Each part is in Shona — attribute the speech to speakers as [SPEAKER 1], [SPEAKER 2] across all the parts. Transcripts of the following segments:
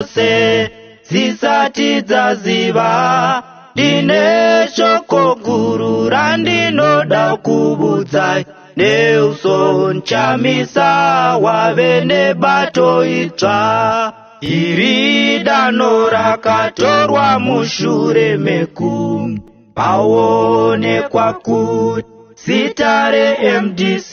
[SPEAKER 1] se zisati dzaziva ndine shoko guru randinoda kubudzai neuso nchamisa wave nebato itsva iri dano rakatorwa mushure mekunge paonekwa kuti zita reMDC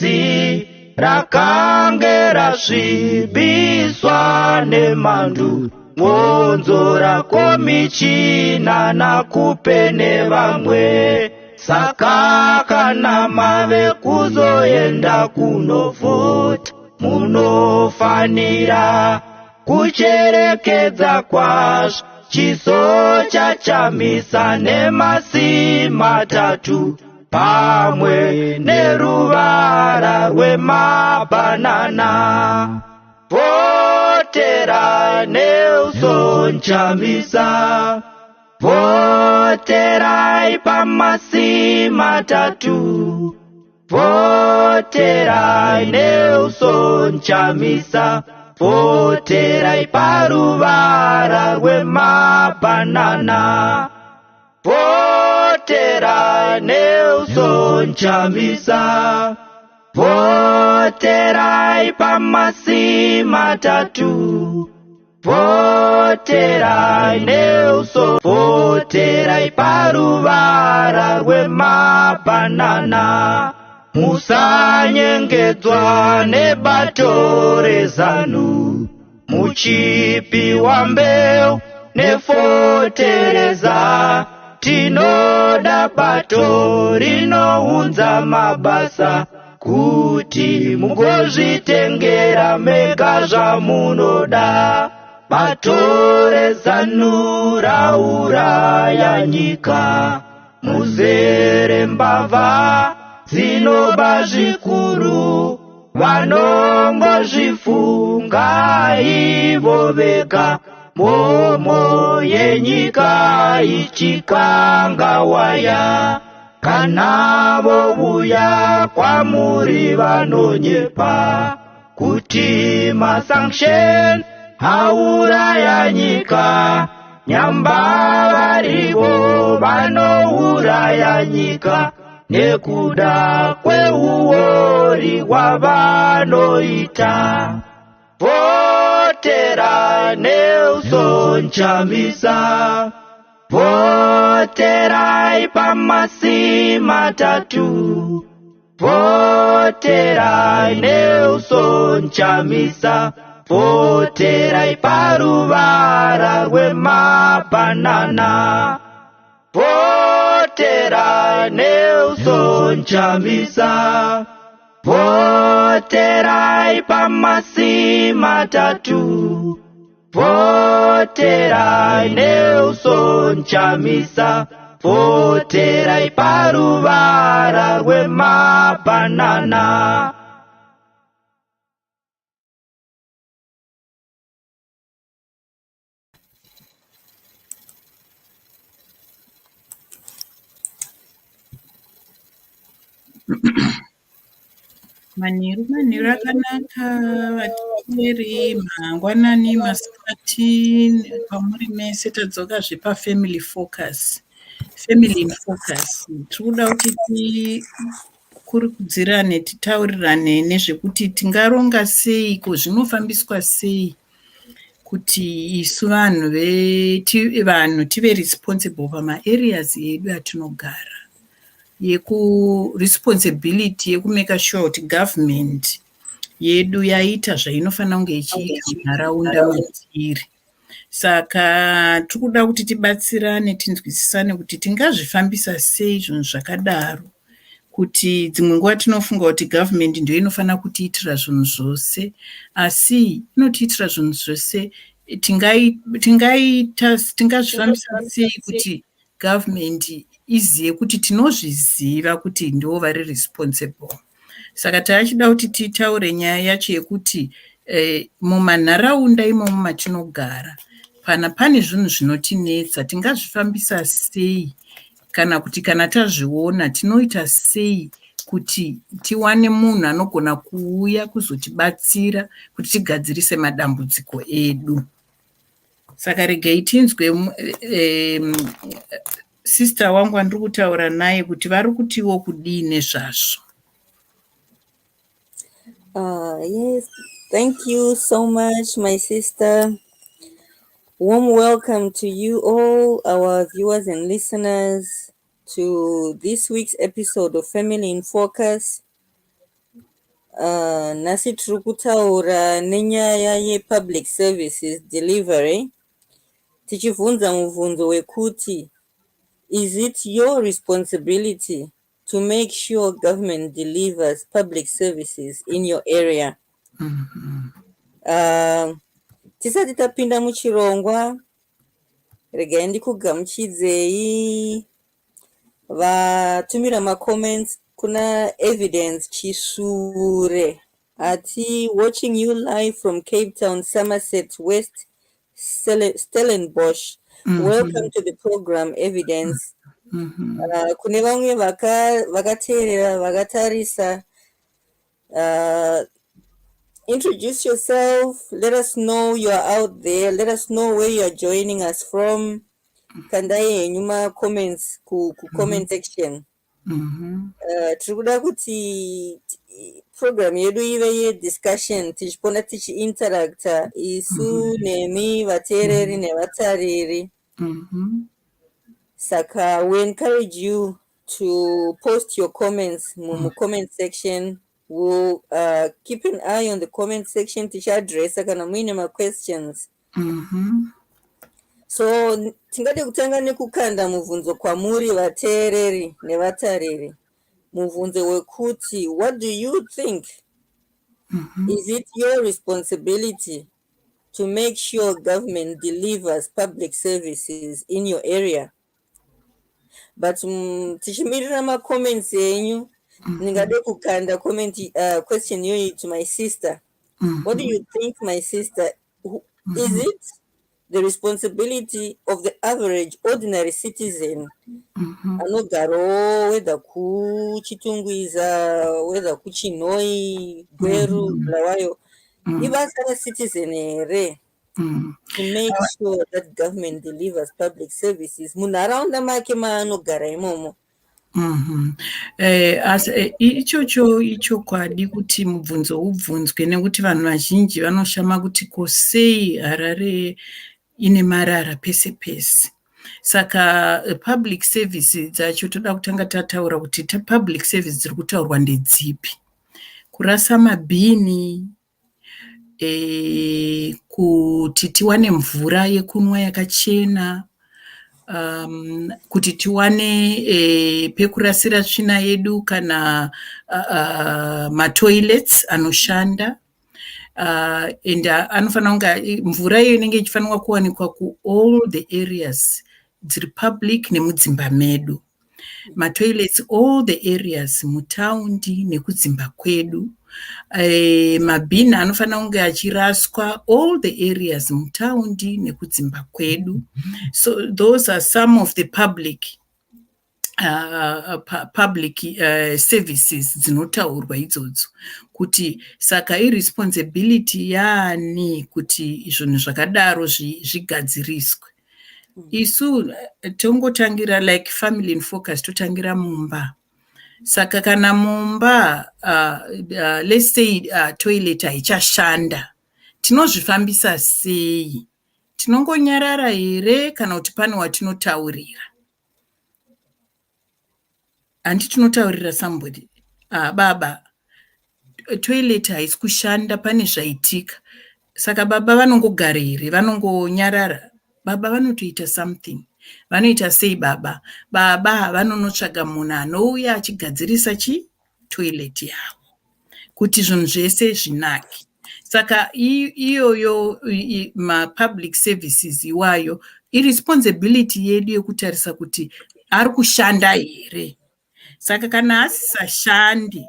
[SPEAKER 1] rakange rasvibiswa nemhandu ngonzo rako michina nakupe nevamwe saka kana mave kuzoenda kunovhota munofanira kucherekedza kwazvo chiso chachamisa nemasi matatu pamwe neruvara rwemabhanana votera neuso nchamisa voterai pamasi matatu voterai neuso nchamisa voterai paruvara rwemabhanana voterai neuso nchamisa voterai pamasi matatu voterai neuso voterai paruvara rwemabhanana musanyengedzwa nebato rezanu muchipiwa mbeu nefotereza tinoda bato rinounza mabasa kuti mugozvitengera mega zvamunoda bato rezanu rauraya nyika muzere mbavha dzinoba zvikuru vanongozvifunga ivo vega momo yenyika ichikangawaya kana vouya kwamuri vanonyepa kuti masanction hauraya nyika nyamba varivo vanouraya nyika nekuda kweuori hwavanoita votera neuso nchamisa voterai pamasi matatu voterai neuso nchamisa voterai paruvara rwemabhanana voterai neuso nchamisa voterai pamasi matatu voterai neuso nchamisa voterai paruvara rwemabhanana
[SPEAKER 2] manheru akanaka vateeri mangwanani masikati pamuri mese tadzoka zvepafamily focus family in focus tiri kuda kuti tikurukudzirane titaurirane nezvekuti tingaronga sei ko zvinofambiswa sei kuti isu vanhu tive responsible pamaareas edu atinogara responsibility yekumeka sure kuti government yedu yaita zvainofanira kunge ichiita munharaunda matiri. Saka tikuda kuti tibatsirane tinzwisisane kuti tingazvifambisa sei zvinhu zvakadaro, kuti dzimwe nguva tinofunga kuti government ndio inofanira kutiitira zvinhu zvose, asi inotiitira zvinhu zvose. Tingazvifambisa sei kuti government izive kuti tinozviziva kuti ndio vari responsible. Saka taachida kuti titaure nyaya yacho yekuti mumanharaunda imomo matinogara pane zvinhu zvinotinetsa, tingazvifambisa sei, kana kuti kana tazviona tinoita sei kuti tiwane munhu anogona kuuya kuzotibatsira kuti tigadzirise madambudziko edu. saka regai tinzwe sister wangu andiri kutaura naye kuti vari kutiwo kudii nezvazvo.
[SPEAKER 3] Yes, thank you so much, my sister. Warm welcome to you all, our viewers and listeners, to this week's episode of Family in Focus. Nasi tiri kutaura nenyaya ye-public services delivery, tichibvunza mubvunzo wekuti, is it your responsibility to make sure government delivers public services in your area? Tisati tapinda muchirongwa, regai ndikugamuchidzei vatumira macomments kuna Evidence Chisure ati watching you live from Cape Town, Somerset West, Stellenbosch. Welcome to the program, Evidence. Kune vamwe vakateerera vakatarisa, introduce yourself, let us know you are out there, let us know where you are joining us from. Kandai henyu comments ku comment section. Tiri kuda kuti program yedu ive ye-discussion, tichipona tichi-interacta isu nemi vateereri nevatariri. Saka we encourage you to post your comments mu comment section. We'll keep an eye on the comment section tichi-addressa kana muine ma-questions. So tingade kutanga nekukanda mubvunzo kwamuri vateereri nevatariri. Mubvunzo wekuti, what do you think? Is it your responsibility to make sure government delivers public services in your area? But tichimirira ma-comments enyu, ningade kukanda question yoyi to my sister. What do you think, my sister? Is it the responsibility of the average ordinary citizen, anogaro whether kuchitungwiza, whether kuchinoi, gweru, bulawayo, ibasa ra-citizen here, to make sure that government delivers public services munharaunda make maanogara imomo?
[SPEAKER 2] Ichocho ichokwadi kuti mubvunzo ubvunzwe, nekuti vanhu vazhinji vanoshama kuti kosei Harare ine marara pese pese. Saka public services dzacho toda kutanga tataura kuti public services dziri kutaurwa ndedzipi. Kurasa mabhini, kuti tiwane mvura yekunwa yakachena, kuti tiwane pekurasira tsvina yedu kana matoilets anoshanda, and anofanira kunge mvura iyo inenge ichifanirwa kuwanikwa ku all the areas dziri public nemudzimba medu. Matoilets all the areas mutaundi nekudzimba kwedu. Mabhini anofanira kunge achiraswa all the areas mutaundi nekudzimba kwedu. So those are some of the public services dzinotaurwa idzodzo, kuti saka irresponsibility yaani kuti zvinhu zvakadaro zvigadziriswe. Isu tongotangira like family in focus, totangira mumba. Saka kana mumba let's say toilet haichashanda, tinozvifambisa sei? Tinongonyarara here kana kuti pane watinotaurira? Handi tinotaurira somebody, baba toilet haisi kushanda, pane zvaitika. Saka baba vanongogara here, vanongonyarara? Baba vanotoita something. Vanoita sei baba? Baba vanonotsvaga munhu anouya achigadzirisa toilet yavo kuti zvinhu zvese zvinake. Saka iyoyo ma-public services iwayo, irresponsibility yedu yekutarisa kuti ari kushanda here. Saka kana asisashandi,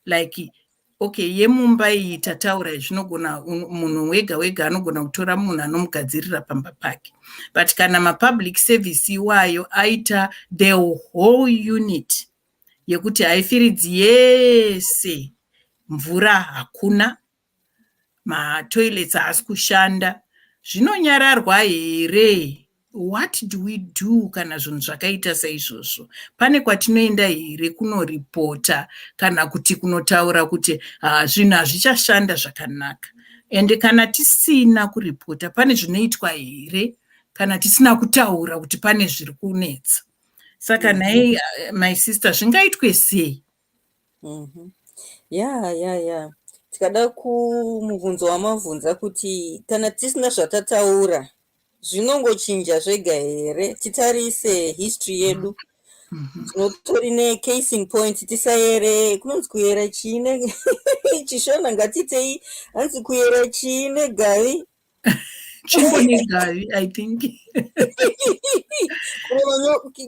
[SPEAKER 2] like okay, yemumba iyi tataura zvinogona munhu wega wega anogona kutora munhu anomugadzirira pamba pake. But kana ma-public service iwayo aita the whole unit yekuti haifiridzi yese, mvura hakuna, matoilets haasi kushanda, zvinonyararwa here? What do we do kana zvinhu zvakaita saizvozvo? Pane kwatinoenda here kunoripota kana kuti kunotaura kuti zvinhu hazvichashanda zvakanaka? Ende kana tisina kuripota, pane zvinoitwa here kana tisina kutaura kuti pane zviri kunetsa? Saka nhai my sister, zvingaitwe sei?
[SPEAKER 3] ya tikada kumubvunzo wamabvunza kuti kana tisina zvatataura zvinongochinja zvega here? Titarise history yedu, tinotori necase in point, tisaere kunonzi kuyera chine chishona, ngatitei hanzi kuyera chine gavi
[SPEAKER 2] Chimbo negavi, I think.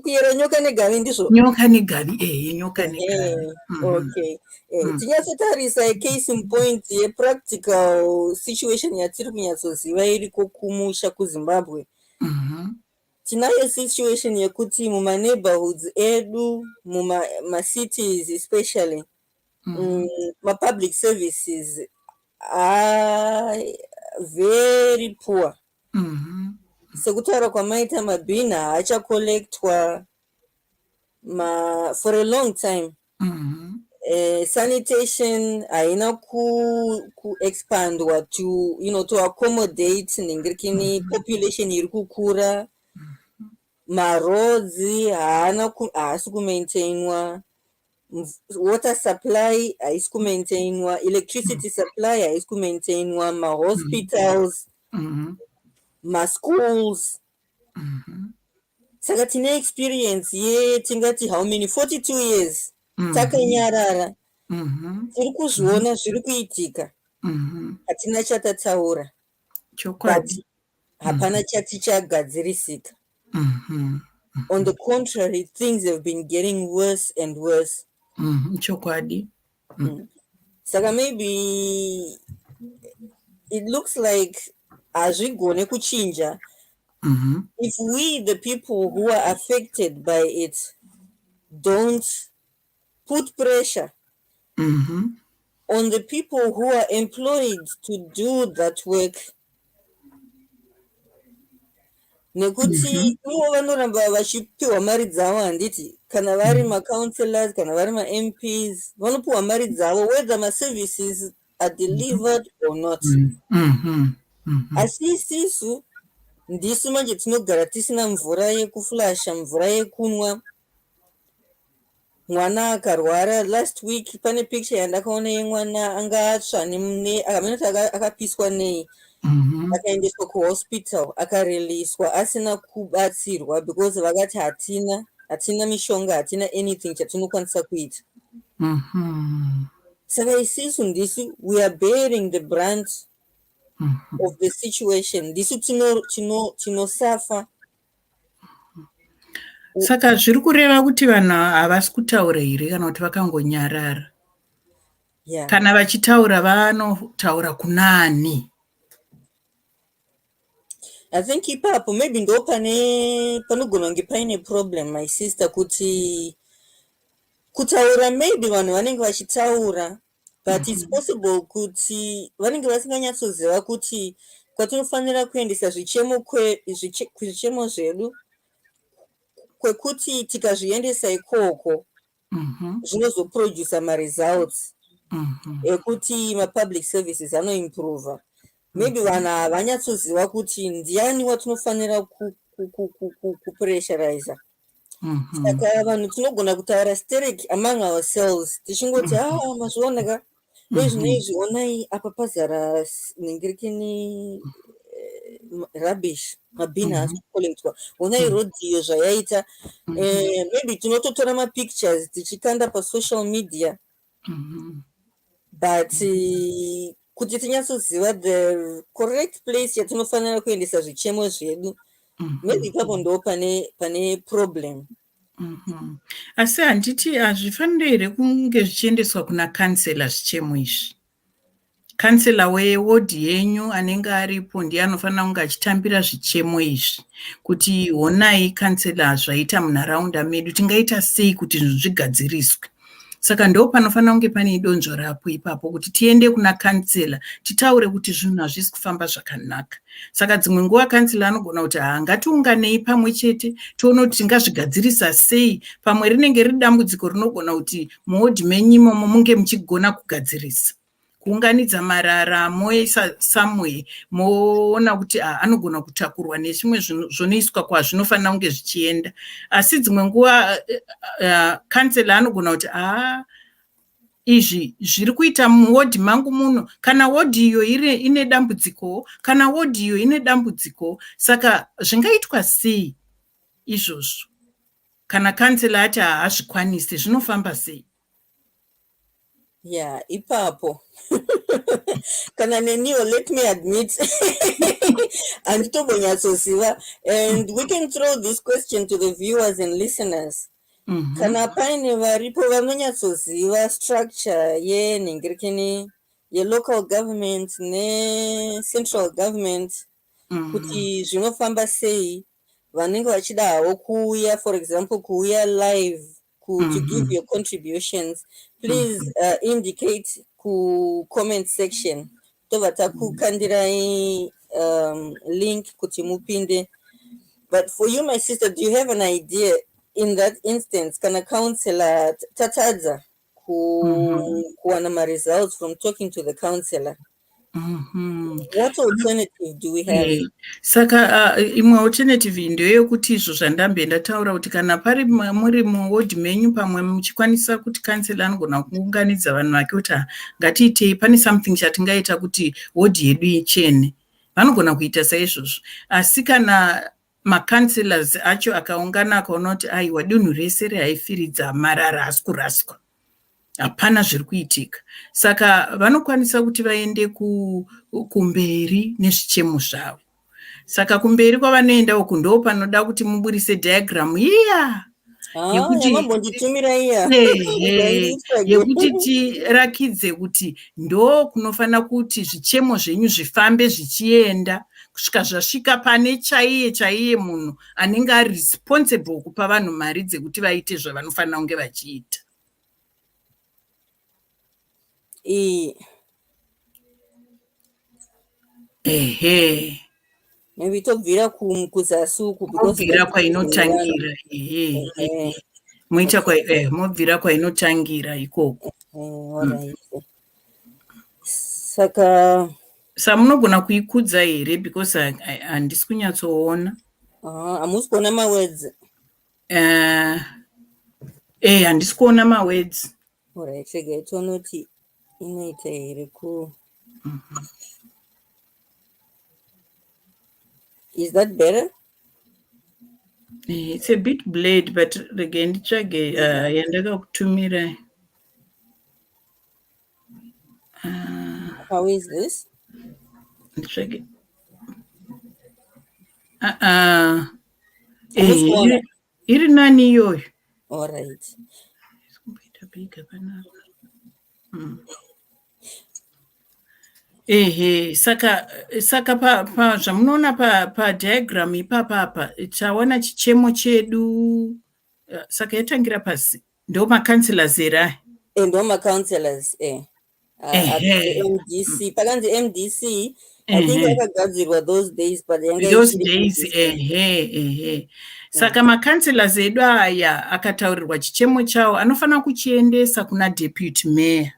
[SPEAKER 3] Kuyera nyoka negavi ndizvo?
[SPEAKER 2] Nyoka negavi, nyoka negavi.
[SPEAKER 3] Okay. Tinyatsotarisa case in point yepractical situation yatiri kunyatsoziva iriko kumusha kuZimbabwe. Tinayo situation yekuti mumaneighborhoods edu, mumacities especially, mapublic services are very poor. Sekutaura kwamaita mabhini haachakolektwa for a long time. Sanitation haina kuexpandwa to accommodate ningirikini population iri kukura. Maroads haasi kumaintainwa, water supply haisi kumaintainwa, electricity supply haisi kumaintainwa, mahospitals, maschools. Saka tine experience tingati how many, 42 years takanyarara, tiri kuzviona zviri kuitika, hatina chatataura, but hapana chatichagadzirisika. On the contrary, things have been getting worse and worse.
[SPEAKER 2] Chokwadi.
[SPEAKER 3] Saka maybe it looks like hazvigone kuchinja if we, the people who are affected by it, don't put pressure on the people who are employed to do that work. Nekuti ivo vanoramba vachipiwa mari dzavo, handiti kana vari macounselors kana vari maMPs vanopiwa mari dzavo whether maservices are delivered or not. Asi isisu ndisu manje tinogara tisina mvura yekuflasha, mvura yekunwa. Mwana akarwara last week, pane picture yandakaona yemwana anga atsva akamena akapiswa nei, akaendeswa kuhospital akariliswa asina kubatsirwa because vakati hatina mishonga, hatina anything chatinokwanisa kuita. Saka isisu ndisu we are bearing the brunt of the situation, ndisu tinosafa.
[SPEAKER 2] Saka zviri kureva kuti vanhu havasi kutaura here kana kuti vakangonyarara? Kana vachitaura vanotaura kunani?
[SPEAKER 3] I think ipapo maybe ndo panogona kunge paine problem, my sister, kuti kutaura maybe vanhu vanenge vachitaura, but it's possible kuti vanenge vasinganyatsoziva kuti kwatinofanira kuendesa zvichemo zvedu, kwekuti tikazviendesa ikoko zvinozoproduce maresults ekuti mapublic services anoimprove. Maybe vanhu havanyatsoziva kuti ndiani watinofanira kupressurize. Saka vanhu tinogona kutaura stereki among ourselves tichingoti mazvioneka nezvinoizvi onai apa pazara ningirikini rubbish, mabhini haasi kukolektwa, onai rodhiyo zvayaita. Maybe tinototora mapictures tichikanda pasocial media, but kuti tinyatsoziva the correct place yatinofanira kuendesa zvichemo zvedu, maybe ipapo ndo pane problem.
[SPEAKER 2] Asi handiti hazvifaniri here kunge zvichiendeswa kuna kansela zvichemo izvi? Kansela wewodi yenyu anenge aripo ndiye anofanira kunge achitambira zvichemo izvi, kuti honai kansela zvaita munharaunda medu tingaita sei kuti zvinhu zvigadziriswe. Saka ndo panofanira kunge pane donzvo rapo ipapo kuti tiende kuna kansela titaure kuti zvinhu hazvisi kufamba zvakanaka. Saka dzimwe nguva kansela anogona kuti ngatiunganei pamwe chete tione kuti tingazvigadzirisa sei. Pamwe rinenge riri dambudziko rinogona kuti muhodhi menyu imomo munge muchigona kugadzirisa. Kuunganidza marara moisa samwe moona kuti anogona kutakurwa nezvimwe zvonoiswa kwazvinofanira kunge zvichienda. Asi dzimwe nguva kansela anogona kuti izvi zviri kuita muhodhi mangu muno, kana hodhi iyo ine dambudziko, kana hodhi iyo ine dambudziko. Saka zvingaitwa sei izvozvo? Kana kansela ati hazvikwanisi zvinofamba sei?
[SPEAKER 3] Yeah, ipapo. Kana neniwo, let me admit. And we can throw this question to the viewers and listeners. Kana paine varipo vanonyatsoziva structure yenhengekeni yelocal government ne-central government kuti zvinofamba sei, vanenge vachida havo kuuya, for example, kuuya live to give your contributions, please indicate ku comment section. Tovata kukandirai link kuti mupinde. But for you, my sister, do you have an idea in that instance? Kana counselor tatadza kuwana ma results from talking to the counselor. What alternative do we have?
[SPEAKER 2] Saka imwe alternative ndeyokuti izvo zvandambe ndataura kuti kana pari muri muhodhi menyu pamwe muchikwanisa kuti kansela anogona kuunganidza vanhu vake kuti ngatiitei, pane something chatingaita kuti hodhi yedu ichene, vanogona kuita saizvozvo. Asi kana makanselas acho akaungana akaona kuti aiwa dunhu rese rehaifiridza marara asi kuraswa, hapana zviri kuitika, saka vanokwanisa kuti vaende kumberi nezvichemo zvavo. Saka kumberi kwavanoenda uku ndo panoda kuti muburise diagram yekuti tirakidze kuti ndo kunofanira kuti zvichemo zvenyu zvifambe zvichienda kusvika zvasvika pane chaiye munhu anenge ari responsible kupa vanhu mari dzekuti vaite zvavanofanira kunge vachiita.
[SPEAKER 3] Maybe tobvira kuzasuku
[SPEAKER 2] kubvira kwainotangira muita mobvira kwainotangira ikoko.
[SPEAKER 3] Saka
[SPEAKER 2] munogona kuikudza here, because handisi kunyatsoona.
[SPEAKER 3] Hamusi kuona mawords?
[SPEAKER 2] Handisi kuona mawords.
[SPEAKER 3] Alright, regai tione kuti inoita here ku. Is that better?
[SPEAKER 2] It's a bit blurred, but again, nditsvage yandakakutumira.
[SPEAKER 3] How is this?
[SPEAKER 2] Nditsvage. Iri nani iyoyo.
[SPEAKER 3] All right.
[SPEAKER 2] Saka pa zvamunoona pa diagram ipapa taona chichemo chedu, saka yatangira pasi ndo makanselas era.
[SPEAKER 3] Ndo makanselas MDC pakanzi MDC I think yakagadzirwa those days, but
[SPEAKER 2] those days saka makanselas edu aya akataurirwa chichemo chavo anofanira kuchiendesa kuna deputy mayor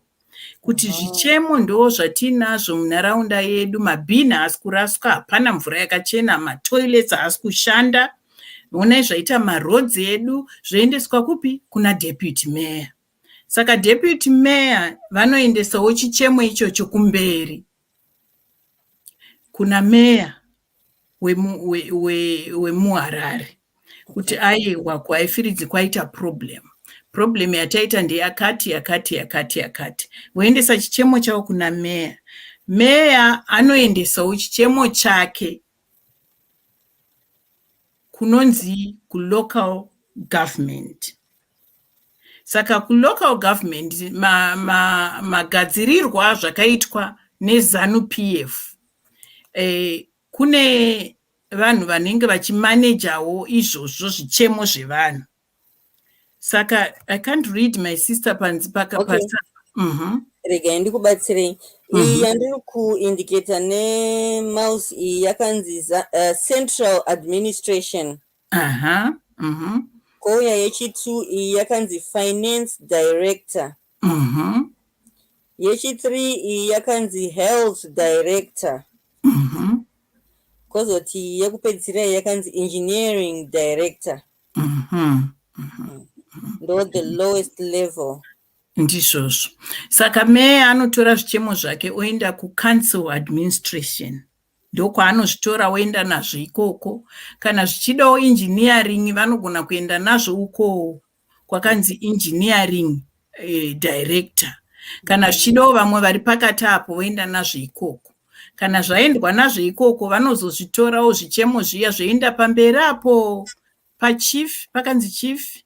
[SPEAKER 2] kuti zvichemo ndo zvatinazvo munharaunda yedu, mabhini haasi kuraswa, hapana mvura yakachena, matoilets haasi kushanda, onai zvaita maroads edu zvoendeswa kupi? Kuna deputy mayor. Saka deputy mayor vanoendesawo chichemo ichocho kumberi kuna mayor wemuHarare kuti aiwa kuhaifiridzi kwaita problem yataita ndeyakati. Voendesa chichemo chavo kuna meya. Meya anoendesawo chichemo chake kunonzi kulocal government. Saka kulocal government magadzirirwa zvakaitwa neZANU PF. Kune vanhu vanenge vachimanejawo izvozvo zvichemo zvevanhu. Saka I can't read my sister panzi paka
[SPEAKER 3] Okay.
[SPEAKER 2] pasa.
[SPEAKER 3] Regai ndikubatsirei. Iyi yandiri kuindicata nemouse iyi yakanzi central administration. Kouya yechi2 iyi yakanzi finance director. Yechi3 iyi yakanzi health director. Kozoti yekupedzisira iyi yakanzi engineering director. Ndo the lowest level.
[SPEAKER 2] Ndizvozvo. Saka meya anotora zvichemo zvake oenda kucouncil administration. Ndokwaanozvitora oenda nazvo ikoko. Kana zvichidawo engineering vanogona kuenda nazvo uko kwakanzi engineering director. Kana zvichidawo vamwe vari pakati apo voenda nazvo ikoko. Kana zvaendwa nazvo ikoko vanozozvitorawo zvichemo zviya zvoenda pamberi apo pachief, pakanzi chief.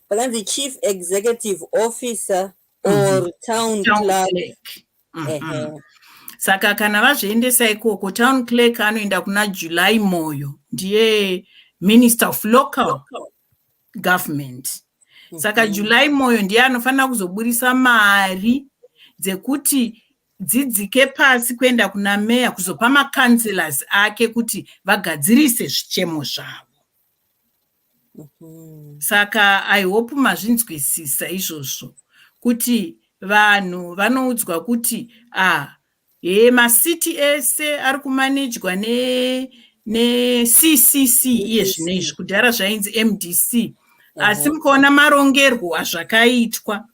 [SPEAKER 3] Pakanzi chief executive officer or town clerk.
[SPEAKER 2] Saka kana vazviendesa ikoko, town clerk anoenda kuna July Moyo, ndiye minister of local government. Saka July Moyo ndiye anofanira kuzoburisa mari dzekuti dzidzike pasi kuenda kuna meya kuzopa makanselors ake kuti vagadzirise zvichemo zvavo. Saka I hope mazvinzwisisa izvozvo kuti vanhu vanoudzwa kuti masiti ese ari kumanejwa neCCC iye zvinezvi kudhara zvainzi MDC, asi mukaona marongerwo azvakaitwa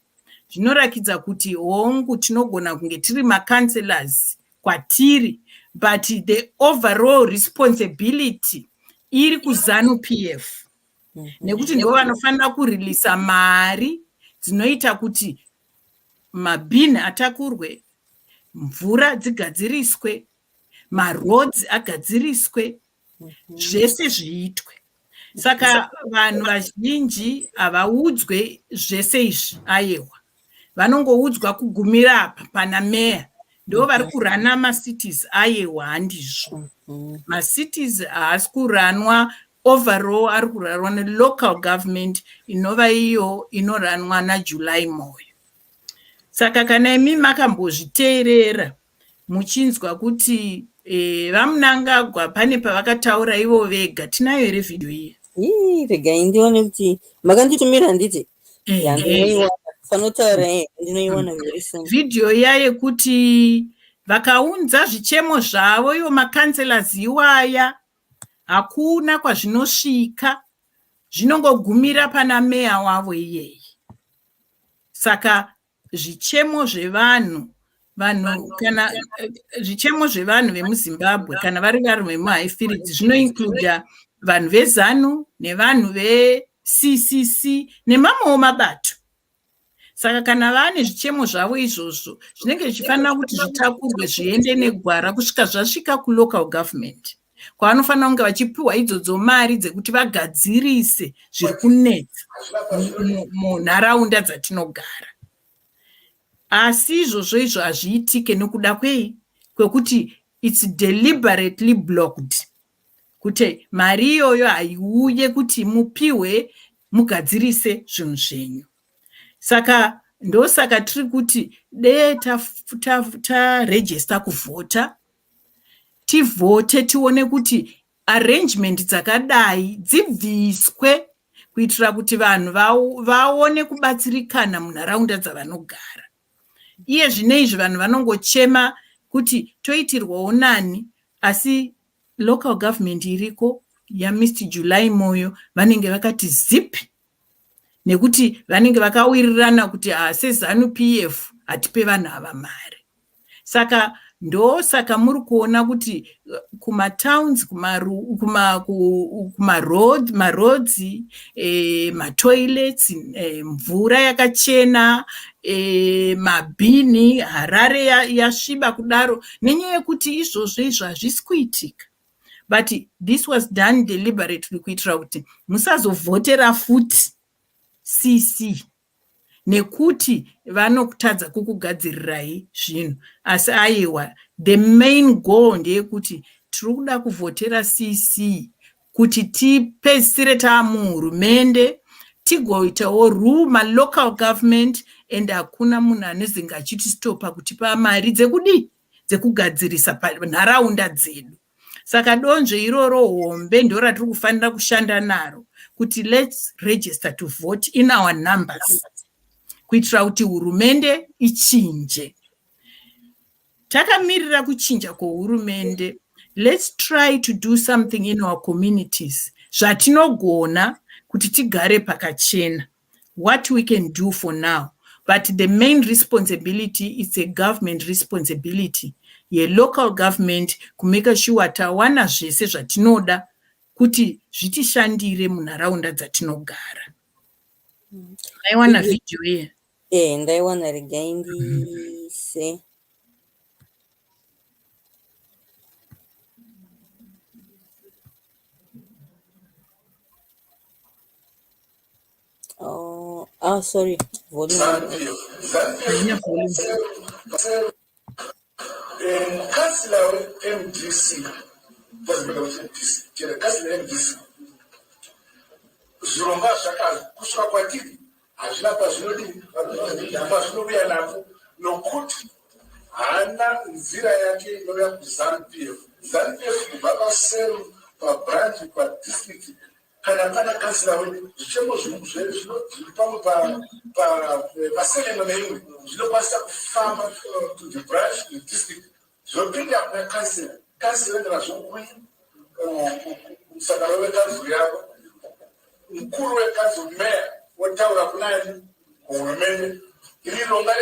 [SPEAKER 2] zvinorakidza kuti hongu tinogona kunge tiri makanselors kwatiri, but the overall responsibility iri kuZANU PF. Nekuti ndo vanofanira kurilisa mari dzinoita kuti mabhini atakurwe, mvura dzigadziriswe, maroads agadziriswe, zvese zviitwe. Saka vanhu vazhinji havaudzwe zvese izvi ayewa. Vanongoudzwa kugumira apa pana meya. Ndo vari kurana macities ayewa handizvo. Macities haasi kuranwa overall ari kuranwa nelocal government inova iyo inoranwa naJuly Moyo. Saka kana imi makambozviteerera muchinzwa kuti vamunangagwa pane pavakataura ivo vega, tinayo here vhidhiyo iyi?
[SPEAKER 3] Regai ndione kuti makanditumira handiti fanotaura ndinoiwana very soon.
[SPEAKER 2] Vhidhiyo iya yekuti vakaunza zvichemo zvavo ivo makanselors iwaya, hakuna kwazvinosvika, zvinongogumira pana meya wavo iyeye. Saka zvichemo zvevanhu kana zvichemo zvevanhu vemuZimbabwe kana vari vanhu vemuHighfields zvinoincluda vanhu veZANU nevanhu veCCC nemamwewo mabato. Saka kana vane zvichemo zvavo izvozvo zvinenge zvichifanira kuti zvitakurwe zviende negwara kusvika zvasvika kulocal government, kwavanofanira kunge vachipiwa idzodzo mari dzekuti vagadzirise zviri kunetsa munharaunda dzatinogara. Asi izvozvo izvo hazviitike nekuda kwekuti it's deliberately blocked, kuti mari iyoyo haiuye kuti mupiwe mugadzirise zvinhu zvenyu. Saka ndosaka tiri kuti dei taregister kuvhota, tivhote tione kuti arrangement dzakadai dzibviswe kuitira kuti vanhu vaone kubatsirikana munharaunda dzavanogara. Iye zvinezvi vanhu vanongochema kuti toitirwawo nani, asi local government iriko yaMr July Moyo vanenge vakati zipi, nekuti vanenge vakawirirana kuti seZANU PF hatipe vanhu ava mari. Saka ndosaka muri kuona kuti kumatowns, kumaroads, matoilets, mvura yakachena, mabhini, Harare yasviba kudaro, nenyaya yekuti izvozvo izvo hazvisi kuitika. But this was done deliberately kuitira kuti musazovhotera futi CC nekuti vanokutadza kukugadzirirai zvinhu. Asi aiwa, the main goal ndeyekuti tiri kuda kuvhotera CC kuti tipedzisire taamuhurumende tigoitawo rule local government and hakuna munhu anozinga achitistopa kutipa mari dzekugadzirisa panharaunda dzedu. Saka donzvo iroro hombe ndo ratiri kufanira kushanda naro kuti let's register to vote in our numbers kuitira kuti hurumende ichinje. Takamirira kuchinja kwehurumende, let's try to do something in our communities zvatinogona kuti tigare pakachena, what we can do for now. But the main responsibility is a government responsibility, ye local government, kumeka sure tawana zvese zvatinoda kuti zvitishandire munharaunda dzatinogara. Ndaiwana video here.
[SPEAKER 3] Ndaiwana regaindise. Sorry, volume.
[SPEAKER 4] Councillor MDC, zvirongwa kusvika kwatiri hazvina pazvinodii pazvinobuya napo nokuti hana nzira yake inouya kuZANU-PF. ZANU-PF kubva paseru pabranch padistrict kana pana kansila wedu zvichemo zviri pamwe pasere imwe neimwe zvinokwanisa kufamba to the branch the district zvopinda kuna kansila endera zvokuyi musangano wekanzuru yavo mukuru wekanzuru meya wotaura kunani kuhurumende iri ronga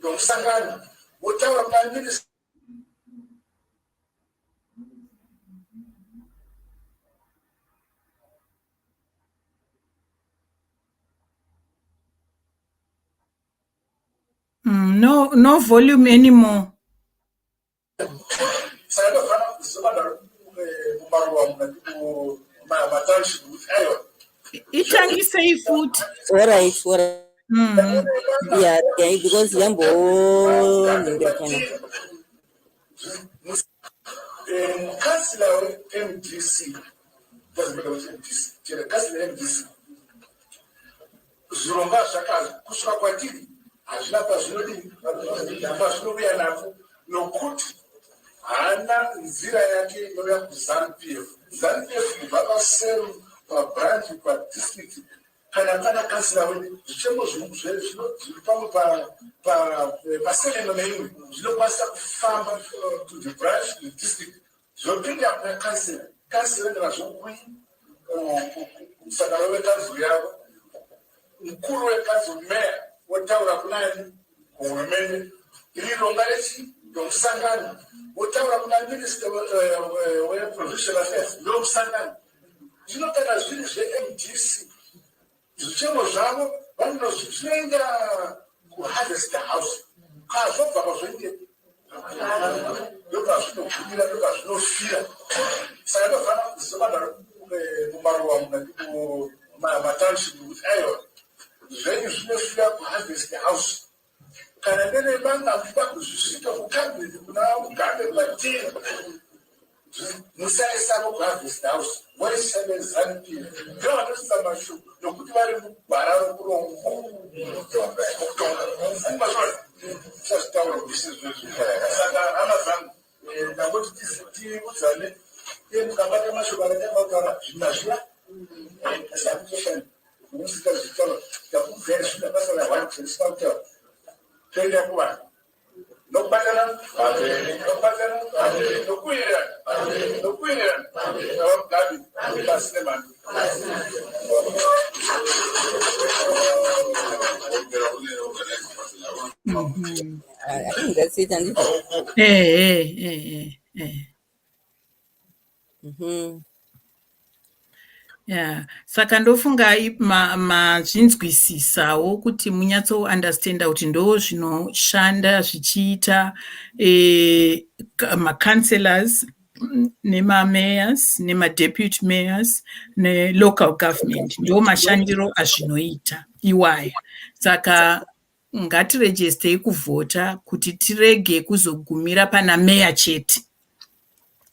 [SPEAKER 4] romusangano wotaura kuna minisita.
[SPEAKER 2] No volume anymore. Itangise food.
[SPEAKER 3] All right. Yeah, because Yambo
[SPEAKER 4] Councillor MDC, zvirongwa kusvika kwatiri hazvina pazvinodii pazvinobuya napo nokuti hana nzira yake inouya kuZANU-PF. ZANU-PF kubva paseru pabranch padistrict kana pana kansila wedu zvichemo zviri pamwe pasere imwe neimwe zvinokwanisa kufamba to the branch the district zvopinda kuna kansila endera zvokuyi musangano wekanzuru yavo mukuru wekanzuru meya wotaura kunani kuhurumende iri ronga romusangano wotaura kuna minisita weprovincial affairs ndomusangano. Zvino kana zviri zveMDC zvichemo zvavo zvinoenda kuharvest house kazvobva pazvoite ndopazvinogumira ndopazvinofira. Saka ndofanira kuzova mumaruwa mumatownship kuti aiwa zvenyu zvinofira kuharvest house kana nene vanga kuda kuzvisvika kukabhini kuna mugambe matini musaisavo kuharvest house waisave ZANU-PF ndo vanosisa mashuku nokuti vari mugwara rokutonga chazvitaura kuzvizvezvi. Saka hama dzangu ndangoti tiudzane mukabata mashoko anatakautaura zvinazviya asikutoshani unosika zvitaura ndakudzai zvina basa rahwani kuzonisika kutaura toenda kuvanhu nokubatana nokuwirirana avamugabi pasine mhando.
[SPEAKER 3] I think that's it.
[SPEAKER 2] Yeah. Saka ndofunga mazvinzwisisawo kuti munyatso understanda kuti ndo zvinoshanda zvichiita ma-councillors nema-mayors nema-deputy mayors ne-local government ndo mashandiro azvinoita iwaya. Saka ngatirejestei kuvhota kuti tirege kuzogumira pana meya chete,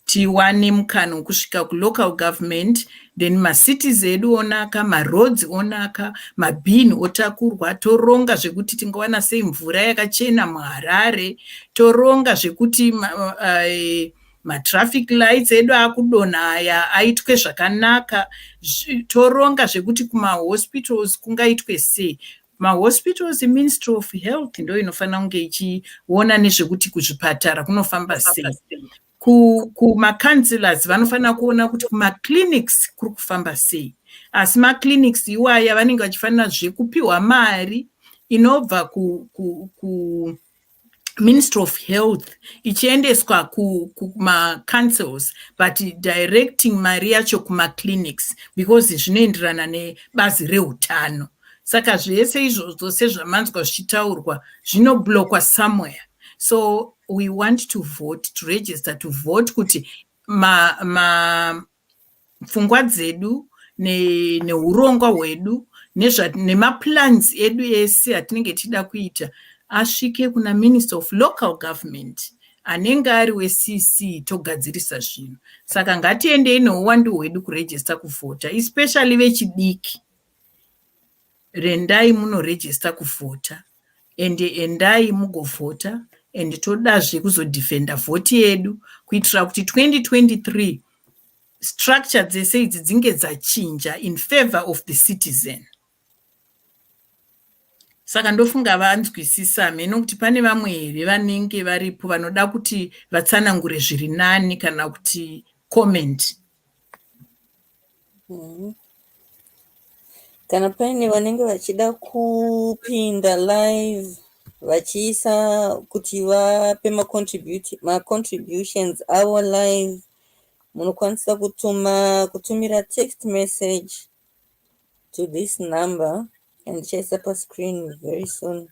[SPEAKER 2] tiwane mukana wokusvika kulocal government then macities edu onaka, maroads onaka, mabhini otakurwa, toronga zvekuti tingawana sei mvura yakachena muHarare, toronga zvekuti matraffic lights edu akudonha aya aitwe zvakanaka, toronga zvekuti kumahospitals kungaitwe sei. Mahospitals, Ministry of Health ndo inofanira kunge ichiona nezvekuti kuzvipatara kunofamba sei. Kuma-councillors vanofanira kuona kuti kuma-clinics kuri kufamba sei. Asi ma-clinics iwaya vanenge vachifanira zvekupiwa mari inobva ku Ministry of Health ichiendeswa kuma-councils but directing mari yacho kuma-clinics because zvinoenderana nebazi reutano. Saka zvese izvozvo sezvamanzwa zvichitaurwa zvinoblokwa somewhere. So we want to vote, to register to vote kuti pfungwa dzedu neurongwa hwedu nemaplans edu ese atinenge tida kuita asvike kuna Minister of Local Government anenge ari weCC togadzirisa zvinhu. Saka ngatiendei neuwandu hwedu kuregister kuvhota, especially vechidiki. Rendai munoregister kuvhota ende endai mugovhota ende todazve kuzodefenda vhoti yedu kuitira kuti 2023 structure dzese idzi dzinge dzachinja in favor of the citizen. Saka ndofunga vanzwisisa meno kuti pane vamwe here vanenge varipo vanoda kuti vatsanangure zviri nani kana kuti comment.
[SPEAKER 3] Kana paine vanenge vachida kupinda live vachiisa kuti vape ma-contributions avo live, munokwanisa kutumira text message to this number and chase up a screen very soon.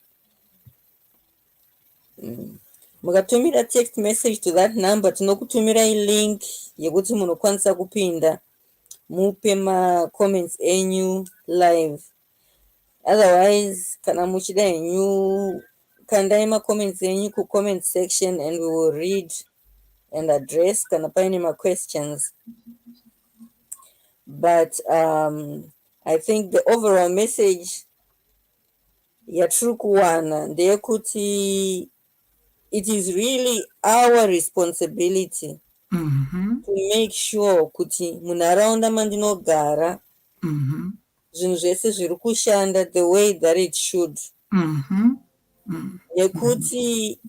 [SPEAKER 3] Mukatumira text message to that number tinokutumira link yekuti munokwanisa kupinda mupe ma-comments enyu live. Otherwise, kana muchida henyu kandai ma-comments enyu ku-comment section and we will read and address kana paine ma-questions. But I think the overall message yatiri kuwana ndeyekuti it is really our responsibility to make sure kuti munharaunda mandinogara zvinhu zvese zviri kushanda the way that it should. Nekuti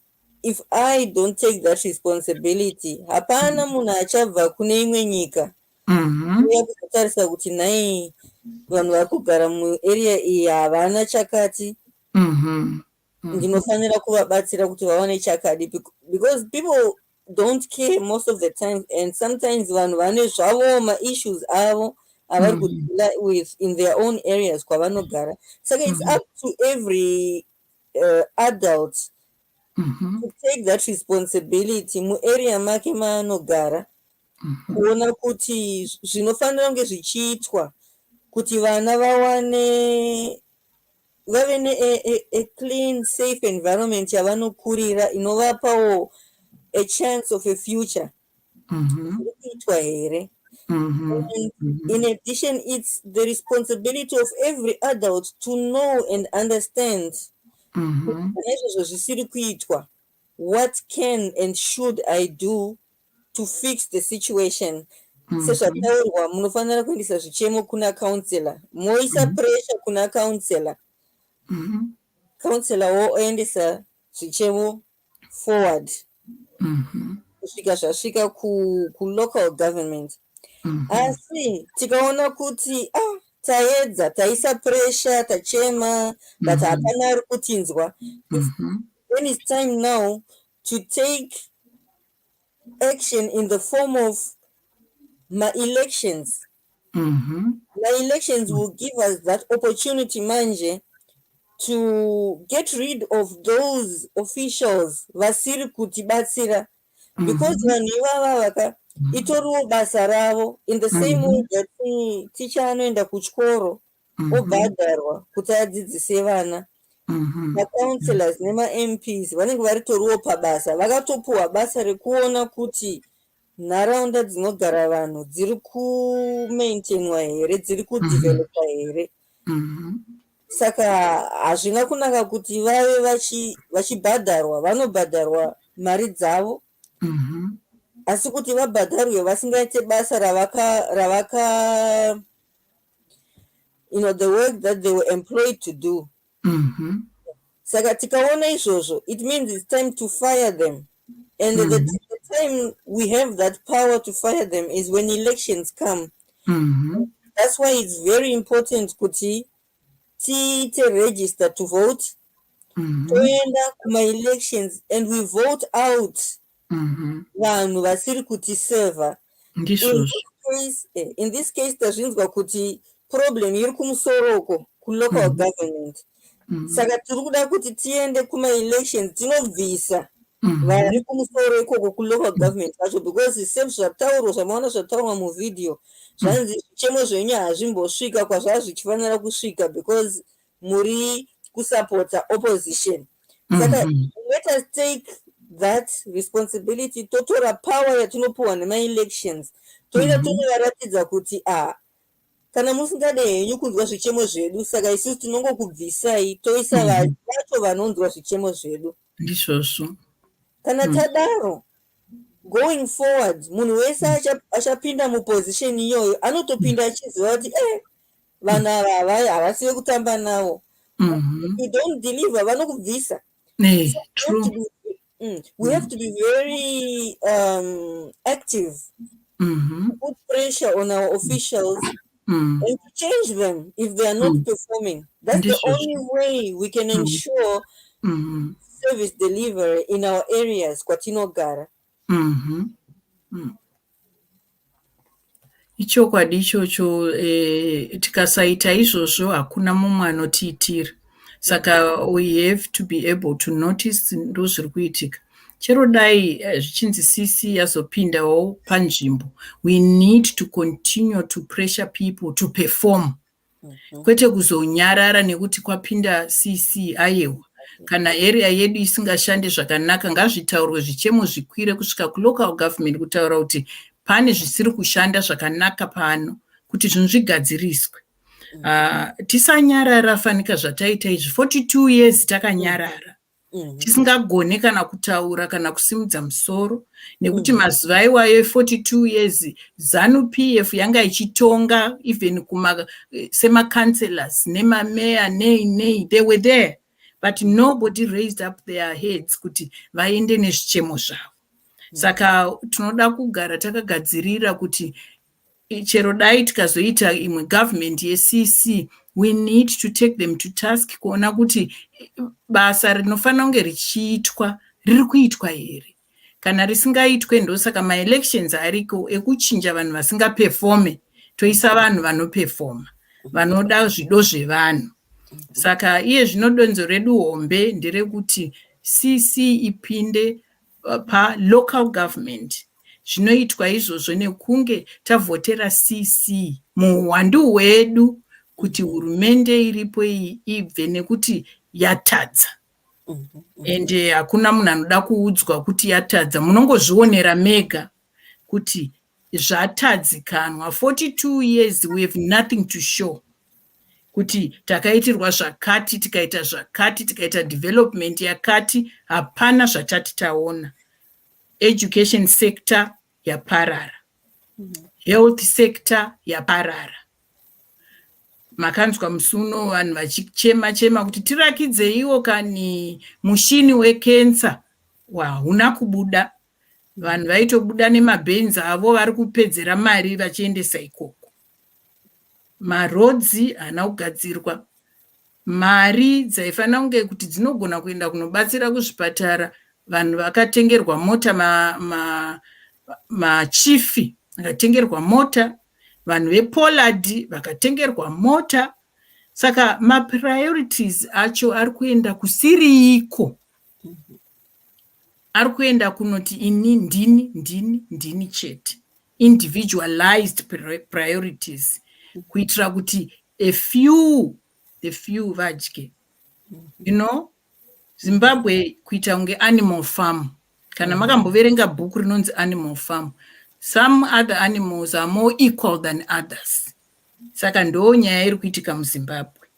[SPEAKER 3] if I don't take that responsibility, hapana munhu achabva kune imwe nyika uya kuzotarisa kuti nai vanhu vari kugara muarea iyi havana chakati, ndinofanira kuvabatsira kuti vaone chakadi, because people don't care most of the time, and sometimes vanhu vane zvavo ma-issues avo avari kudila with in their own areas kwavanogara. Saka it's up to every adult to take that responsibility muarea make maanogara, kuona kuti zvinofanira kunge zvichiitwa kuti vana vawane vave a clean safe environment yavanokurira inovapawo a chance of a future. Kuitwa here. And in addition, it's the responsibility of every adult to know and understand what can and should I do to fix the situation. Sezvataurwa munofanira kuendesa zvichemo kuna counselor, moisa pressure kuna counselor, counselor oendesa zvichemo forward kusvika zvasvika ku-local government. Asi tikaona kuti taedza taisa pressure tachema but hapana ari kutinzwa, then it's time now to take action in the form of ma-elections. Ma-elections will give us that opportunity manje to get rid of those officials vasiri kutibatsira, because vanhu ivava itoriwo basa ravo, in the same way that teacher anoenda kuchikoro obhadharwa kuti adzidzise vana. Ma-councillors nema-MPs vanenge varitoriwo pabasa, vakatopuwa basa rekuona kuti nharaunda dzinogara vanhu dziri kumaintainwa here, dziri kudevelopa here. Saka hazvina kunaka kuti vave vachibhadharwa, vanobhadharwa mari dzavo, asi kuti vabhadharwe vasingaite basa ravaka the work that they were employed to do. Saka tikaona izvozvo, it means it's time to fire them. And the time we have that power to fire them is when elections come. That's why it's very important kuti tiite register to vote, toenda kuma-elections, and we vote out vanhu vasiri kutiseva. In this case tazvinzwa kuti problem iri kumusoroko kulocal government. Saka tiri kuda kuti tiende kuma-elections tinobvisa vari kumusoro ikoko kulocal government vacho, because same zvataurwa zvamaona zvataurwa muvidhio zvanzi zvichemo zvenyu hazvimbosvika kwazvava zvichifanira kusvika because muri kusapota opposition. Saka let us take that responsibility, totora power yatinopuwa nema-elections, toenda tonovaratidza kuti kana musingade henyu kunzwa zvichemo zvedu, saka isusu tinongokubvisai toisa vacho vanonzwa zvichemo zvedu.
[SPEAKER 2] Ndizvozvo.
[SPEAKER 3] Kana tadaro, going forward, munhu wese achapinda muposition iyoyo anotopinda achiziva kuti vanhu ava havasiwe kutamba navo. If you don't deliver, vanokubvisa. We have to be very active, put pressure on our officials and to change them if they are not performing. That's the only way we can ensure service delivery in our areas kwatinogara.
[SPEAKER 2] Ichokwadi ichocho, tikasaita izvozvo hakuna mumwe anotiitira. Saka we have to be able to notice ndo zviri kuitika. Chero dai zvichinzi CC yazopindawo panzvimbo, we need to continue to pressure people to perform. Kwete kuzonyarara nekuti kwapinda CC ayewa. Kana area yedu isingashande zvakanaka, ngazvitaurwe zvichemo zvikwire kusvika kulocal government kutaura kuti pane zvisiri kushanda zvakanaka pano, kuti zvinhu zvigadziriswe. Tisanyarara fanika zvataita izvi 42 years takanyarara. Tisingagone kana kutaura kana kusimudza musoro, nekuti mazuva iwayo 42 years ZANU-PF yanga ichitonga even sema-councillors nemameya nei, they were there, but nobody raised up their heads kuti vaende nezvichemo zvavo. Saka tinoda kugara takagadzirira kuti chero dai tikazoita imwe government ye-CC, we need to take them to task kuona kuti basa rinofanira kunge richiitwa riri kuitwa here. Kana risingaitwe ndosaka ma-elections ariko ekuchinja vanhu vasingaperforme, toisa vanhu vanoperforma, vanoda zvido zvevanhu. Saka iye zvino donzo redu hombe nderekuti CC ipinde pa-local government. Zvinoitwa izvozvo nekunge tavhotera CC muhwandu hwedu kuti hurumende iripo iyi ibve nekuti yatadza. Ende hakuna munhu anoda kuudzwa kuti yatadza, munongozvionera mega kuti zvatadzikanwa. 42 years we have nothing to show. Kuti takaitirwa zvakati, tikaita zvakati, tikaita development yakati, hapana zvatati taona. Education sector yaparara. Health sector yaparara. Makanzwa musuno vanhu vachichema kuti tirakidzeyiwo kani mushini wekensa huna kubuda. Vanhu vaitobuda nemabhenzi avo vari kupedzera mari vachiendesa ikoko. Marodzi hana kugadzirwa. Mari dzaifanira kunge kuti dzinogona kuenda kunobatsira kuzvipatara, vanhu vakatengerwa mota, machifi vakatengerwa mota, vanhu vePollard vakatengerwa mota. Saka ma-priorities acho ari kuenda kusiriiko. Ari kuenda kunoti ini ndini chete. Individualized priorities. Kuitira kuti the few vadye. You know, Zimbabwe kuita unge animal farm. Kana makamboverenga bhuku rinonzi Animal Farm, some other animals are more equal than others. Saka ndo nyaya iri kuitika muZimbabwe.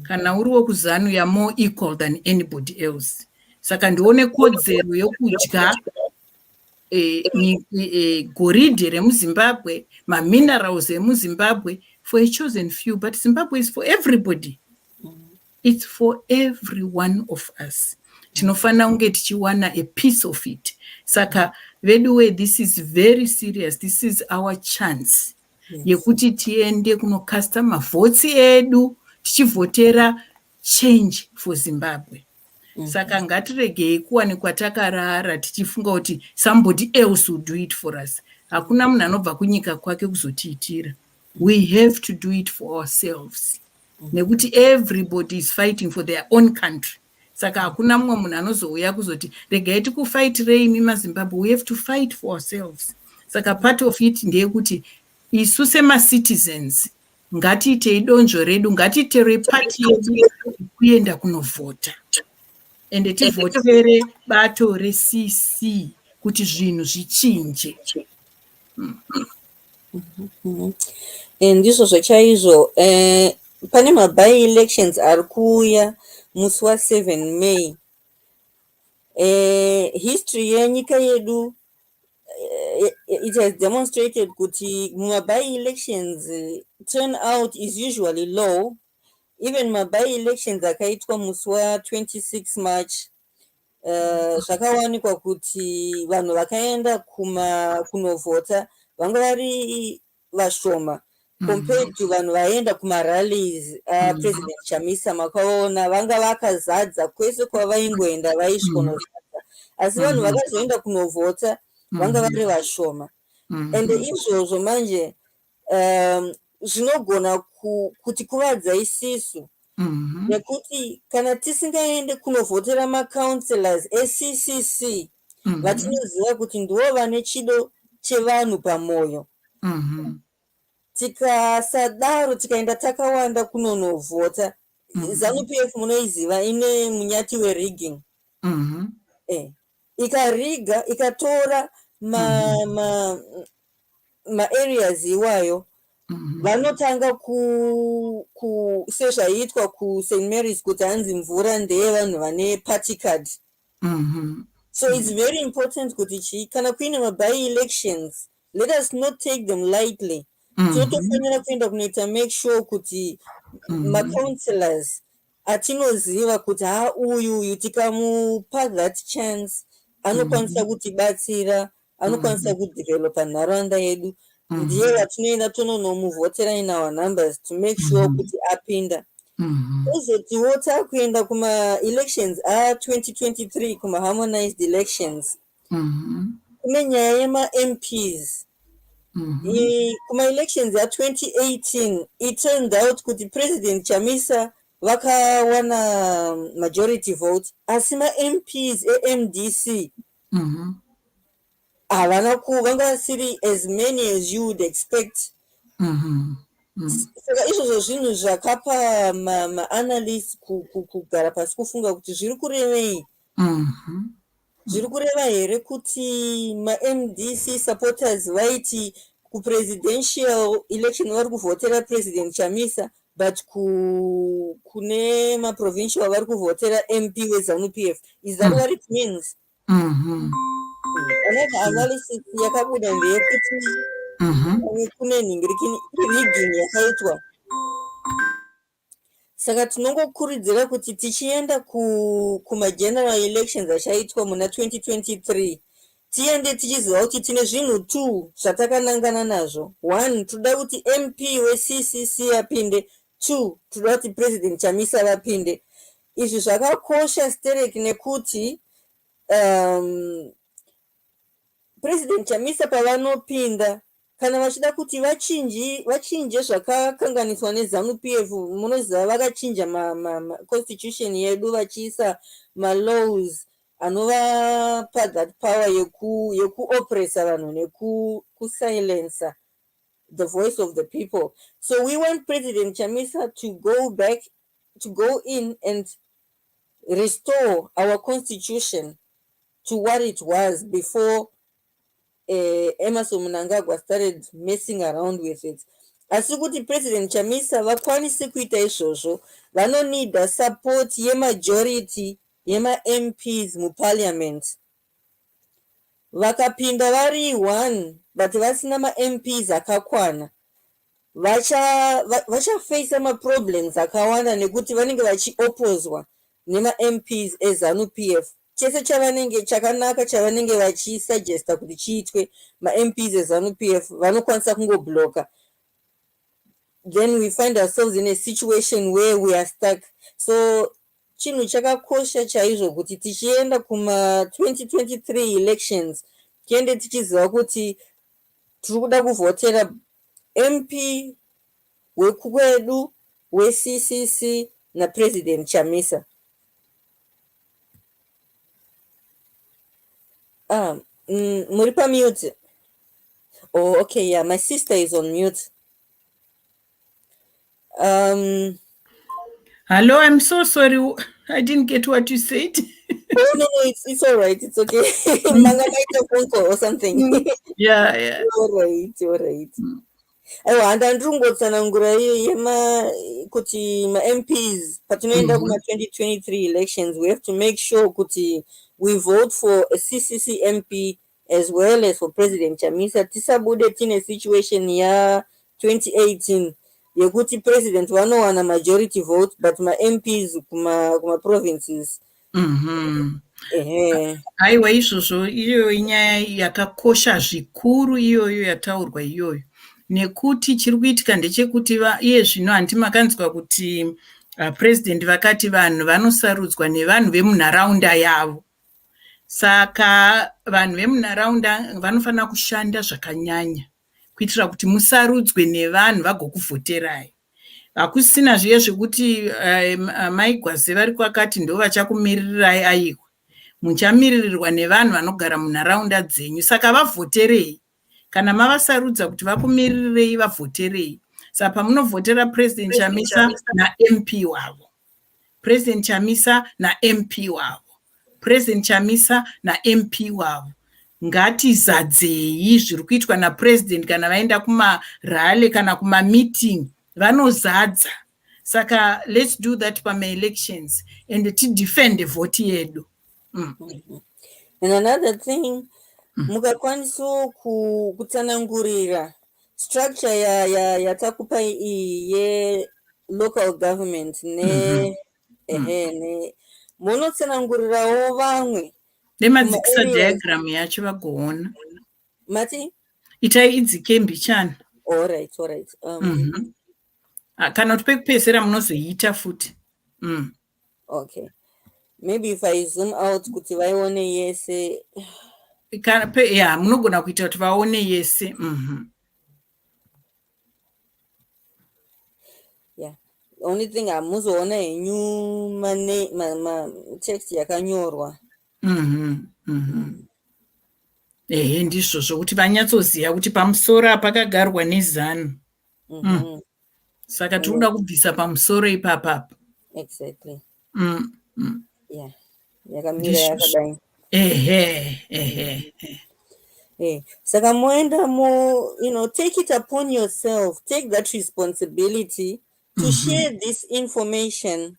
[SPEAKER 2] Kana uri wekuzanu you are more equal than anybody else. Saka ndione kodzero yokudya goridhe remuZimbabwe, minerals emuZimbabwe for a chosen few, but Zimbabwe is for everybody. It's for every one of us. Tinofanira kunge tichiwana a piece of it. Saka vedu we, this is very serious. This is our chance. Yekuti tiende kunokasta mavhotsi edu tichivhotera change for Zimbabwe. Saka ngatiregei kuwanikwa takarara tichifunga kuti somebody else will do it for us. Hakuna munhu anobva kunyika kwake kuzotiitira. We have to do it for ourselves. Nekuti everybody is fighting for their own country. Saka hakuna mumwe munhu anozouya kuzoti regai tikufaitirei imi maZimbabwe. We have to fight for ourselves. Saka part of it ndeyekuti isu sema-citizens ngatiitei donzvo redu, ngatiiterei pati yedu kuenda kunovhota. Ende tivhotere bato reCC kuti zvinhu zvichinje.
[SPEAKER 3] Ndizvo chaizvo. Pane mabai elections ari kuuya musi wa7 May. History yenyika yedu it has demonstrated kuti mabai elections turnout is usually low. Even mabai elections akaitwa musi wa26 March zvakawanikwa kuti vanhu vakaenda kunovhota vanga vari vashoma compared to vanhu vaenda kumarallies President Chamisa. Makaona vanga vakazadza kwese kwavaingoenda vaisvikonozadza, asi vanhu vakazoenda kunovhota vanga vari vashoma. And izvozvo manje zvinogona kuti kuvadza isisu, nekuti kana tisingaende kunovhotera macouncillors eCCC vatinoziva kuti ndivo vane chido chevanhu pamwoyo, tikasadaro tikaenda takawanda kunonovhota, ZANU-PF munoiziva ine munyati werigging, ikariga ikatora ma-areas iwayo, vanotanga sezvaiitwa kuSt Mary's kuti hanzi mvura ndeye vanhu vane party card. So it's very important kuti kana kuine mabai elections, let us not take them lightly. Totofanira kuenda kunoita make sure kuti ma-councillors atinoziva kuti uyu tikamupa that chance anokwanisa kutibatsira, anokwanisa kudevelopa nharaunda yedu. Ndiye vatinoenda tononomuvhotera in our numbers to make sure kuti apinda. Kozotiwo takuenda kuma-elections 2023 kuma-harmonized elections, kune nyaya yema-MPs. Kuma-elections 2018 it turned out kuti President Chamisa vakawana majority vote, asi ma-MPs eMDC vanga vasiri as many as you would expect. Saka izvozvo zvinhu zvakapa ma-analysts kugara pasi kufunga kuti zviri kurevei. Zviri kureva here kuti ma-MDC supporters vaiti kupresidential election vari kuvhotera President Chamisa, but kune ma-provincial vari kuvhotera MP weZANU-PF. Is that what it means? Another analysis yakabuda ndeyekuti kune rigging yakaitwa. Saka tinongokurudzira kuti tichienda kuma-general elections achaitwa muna 2023 tiende tichiziva kuti tine zvinhu 2 zvatakanangana nazvo. 1, toda kuti MP weCCC apinde. 2, toda kuti President Chamisa vapinde. Izvi zvakakosha stereki nekuti President Chamisa pavanopinda, kana vachida kuti vachinje zvakakanganiswa neZANU-PF, munoziva vakachinja constitution yedu vachiisa ma-laws anovapa that power yekuoppressa vanhu nekusilensa the voice of the people. So we want President Chamisa to go in and restore our constitution to what it was before Emerson Mnangagwa started messing around with it. Asi kuti President Chamisa vakwanise kuita izvozvo vanonida support yemajority yema-MPs muparliament. Vakapinda vari 1 but vasina ma-MPs akakwana vachaface ma-problems akawanda nekuti vanenge vachiopozwa nema-MPs eZANU-PF. Chese chakanaka chavanenge vachisuggesta kuti chiitwe ma-MPs eZANU-PF vanokwanisa kungobloka. Then we find ourselves in a situation where we are stuck. So chinhu chakakosha chaizvo kuti tichienda kuma 2023 elections tiende tichiziva kuti tiri kuda kuvhotera MP wekwedu weCCC naPresident Chamisa. Muri pamute? Oh, okay, yeah, my sister is on mute.
[SPEAKER 2] Hello, I'm so sorry. I didn't get what you said.
[SPEAKER 3] Oh, no, it's all right. It's okay. Manga might have phone call or something.
[SPEAKER 2] Yeah.
[SPEAKER 3] All right. Aiwa, ndandingotsanangura iyo kuti ma-MPs patinoenda kuma 2023 elections, we have to make sure kuti we vote for a CCC MP as well as for President Chamisa. Tisabude tine situation ya 2018 yekuti president vanowana majority vote but ma-MPs kuma provinces.
[SPEAKER 2] Aiwa, izvozvo iyoyo inyaya yakakosha zvikuru iyoyo yataurwa iyoyo, nekuti chiri kuitika ndechekuti iye zvino handimakanzwa kuti president vakati vanhu vanosarudzwa nevanhu vemunharaunda yavo. Saka vanhu vemunharaunda vanofanira kushanda zvakanyanya kuitira kuti musarudzwe nevanhu vagokuvhoterai. Hakusina zviye zvekuti maigwaze vari kwakati ndo vachakumiririrai. Aiwa, muchamiririrwa nevanhu vanogara munharaunda dzenyu. Saka vavhoterei. Kana mavasarudza kuti vakumirirei, vavhoterei. Saka pamunovhotera President Chamisa naMP wavo, President Chamisa naMP wavo, President Chamisa naMP wavo, ngatizadzei zviri kuitwa napresident. Kana vaenda kumarally kana kumameeting vanozadza. Saka let's do that pama-elections and to defend the vote yedu.
[SPEAKER 3] And another thing, mukakwanisa kutsanangurira structure yatakupa ye local government munotsanangurirawo vamwe
[SPEAKER 2] nemadzikisa diagram yacho vagoona.
[SPEAKER 3] Mati?
[SPEAKER 2] Itai idzike mbichana.
[SPEAKER 3] All right.
[SPEAKER 2] Kana kuti pekupedzisira munozoiita futi.
[SPEAKER 3] Okay. Maybe if I zoom out kuti vaione yese.
[SPEAKER 2] Munogona kuita kuti vaone yese.
[SPEAKER 3] Yeah. Only thing hamuzoona henyu ma text yakanyorwa.
[SPEAKER 2] Ndizvo zvokuti vanyatsoziva kuti pamusoro pakagarwa neZANU. Saka tinoda kubvisa pamusoro ipapapa.
[SPEAKER 3] Exactly. Yeah. Yakamira yakadai. Saka moenda take it upon yourself, take that responsibility to share this information.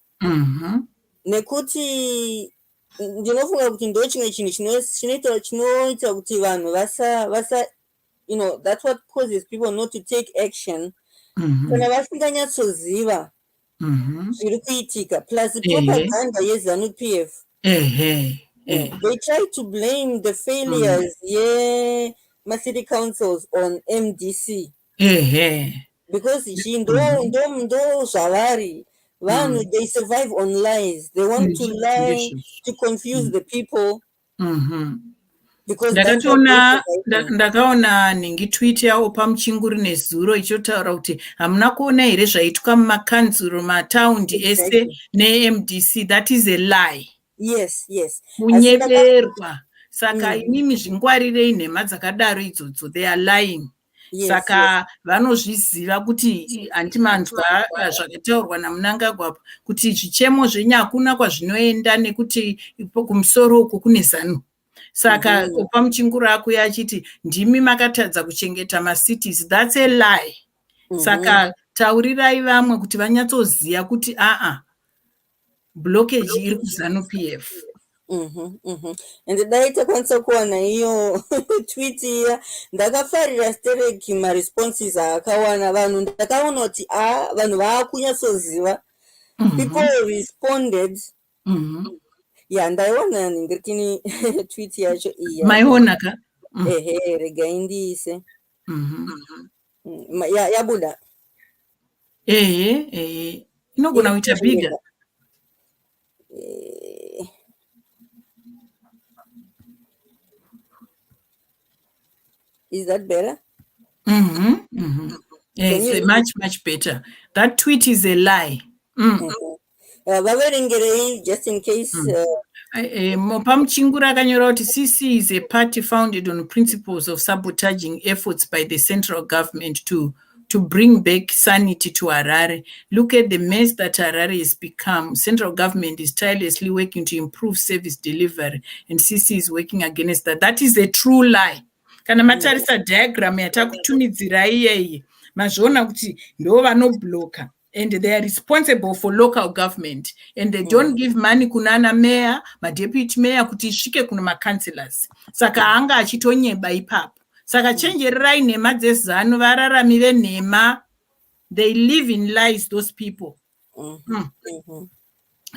[SPEAKER 3] Nekuti ndinofunga kuti ndo chimwe chinhu chinoita kuti vanhu vasa that's what causes people not to take action. Kana vasinganyatsoziva zviri kuitika, plus propaganda yeZANU-PF. They try to blame the failures ma-city councils on MDC. Because ndo zvavari vanhu, they survive on lies. They want to lie to confuse the people.
[SPEAKER 2] Ndakaona nengitweet yavo pamuchinguri nezuro ichotaura kuti hamuna kuona here zvaitwa mumakanzuro mataundi ese neMDC. That is a lie.
[SPEAKER 3] Yes.
[SPEAKER 2] Kunyeberwa. Saka inimi zvingwarirei nhema dzakadaro idzodzo. They are lying. Saka vanozviziva kuti antimanzwa zvakataurwa naMnangagwa kuti zvichemo zvenyu hakuna kwazvinoenda nekuti kumusoro uko kune ZANU. Saka pamuchinguru akuya achiti ndimi makatadza kuchengeta macities. That's a lie. Saka taurirai vamwe kuti vanyatsoziya kuti blockage iri kuZANU-PF.
[SPEAKER 3] And dai takwanisa kuwana iyo tweet iya ndakafarira stereki maresponses akawana vanhu ndakaona kuti vanhu vaakunyatsoziva. People responded. Yeah, ndaiona ningirikini tweet yacho iya
[SPEAKER 2] Maionaka
[SPEAKER 3] regai ndiise yabuda
[SPEAKER 2] inogona kuita bigger.
[SPEAKER 3] Is that better?
[SPEAKER 2] Yes, much better. That tweet is a lie.
[SPEAKER 3] Vaverengerei just in case.
[SPEAKER 2] Pamuchinguru akanyora kuti CC is a party founded on principles of sabotaging efforts by the central government to bring back sanity to Harare. Look at the mess that Harare has become. Central government is tirelessly working to improve service delivery, and CC is working against that. That is a true lie. Kana matarisa diagram yatakutumidzirai iyeye mazviona kuti ndo vanobloka, and they are responsible for local government, and they don't give money kunana mayor, deputy mayor kuti isvike kuna maCouncillors. Saka anga achitonyeba ipapo. Saka chenjererai nhema dzeZANU, vararami venhema. They live in lies, those people.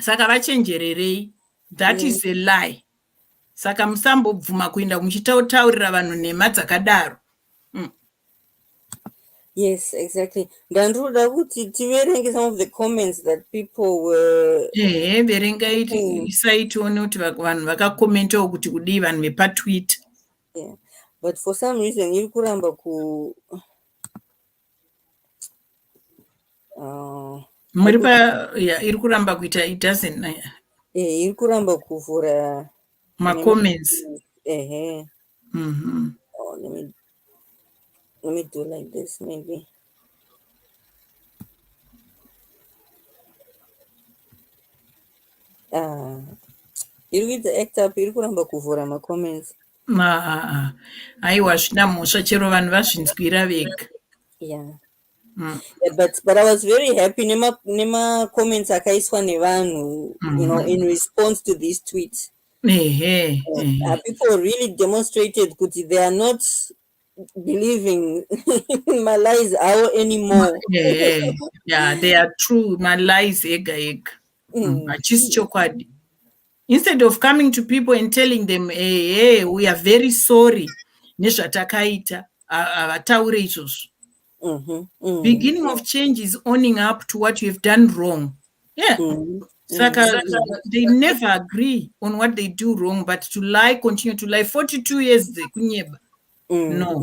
[SPEAKER 2] Saka vachenjererei. That is a lie. Saka musambobvuma kuenda muchitaurira vanhu nhema dzakadaro.
[SPEAKER 3] Yes, exactly. Ndandoda kuti tiverenge some of the comments that people were.
[SPEAKER 2] Verengai isai tione kuti vanhu vakakomentawo kuti kudii vanhu vepatweet.
[SPEAKER 3] Yeah, but for some reason iri kuramba ku
[SPEAKER 2] muri pa iri kuramba kuita it doesn't
[SPEAKER 3] iri kuramba kuvhura
[SPEAKER 2] comments.
[SPEAKER 3] Let me do like this maybe. Iri kuita act up, iri kuramba kuvhura macomments.
[SPEAKER 2] Aiwa zvina mhosva chero vanhu vazvinzwira vega.
[SPEAKER 3] Yeah. But I was very happy nema comments akaiswa nevanhu, you know, in response to this tweet. People really demonstrated kuti they are not believing my lies anymore.
[SPEAKER 2] Yeah, they are true. My lies ega. Chokwadi. Instead of coming to people and telling them, hey, we are very sorry. Nezvatakaita avataure izvozvo. Beginning of change is owning up to what you have done wrong. Yeah. Saka, they never agree on what they do wrong, but to lie, continue to lie. 42 years, kunyeba. No.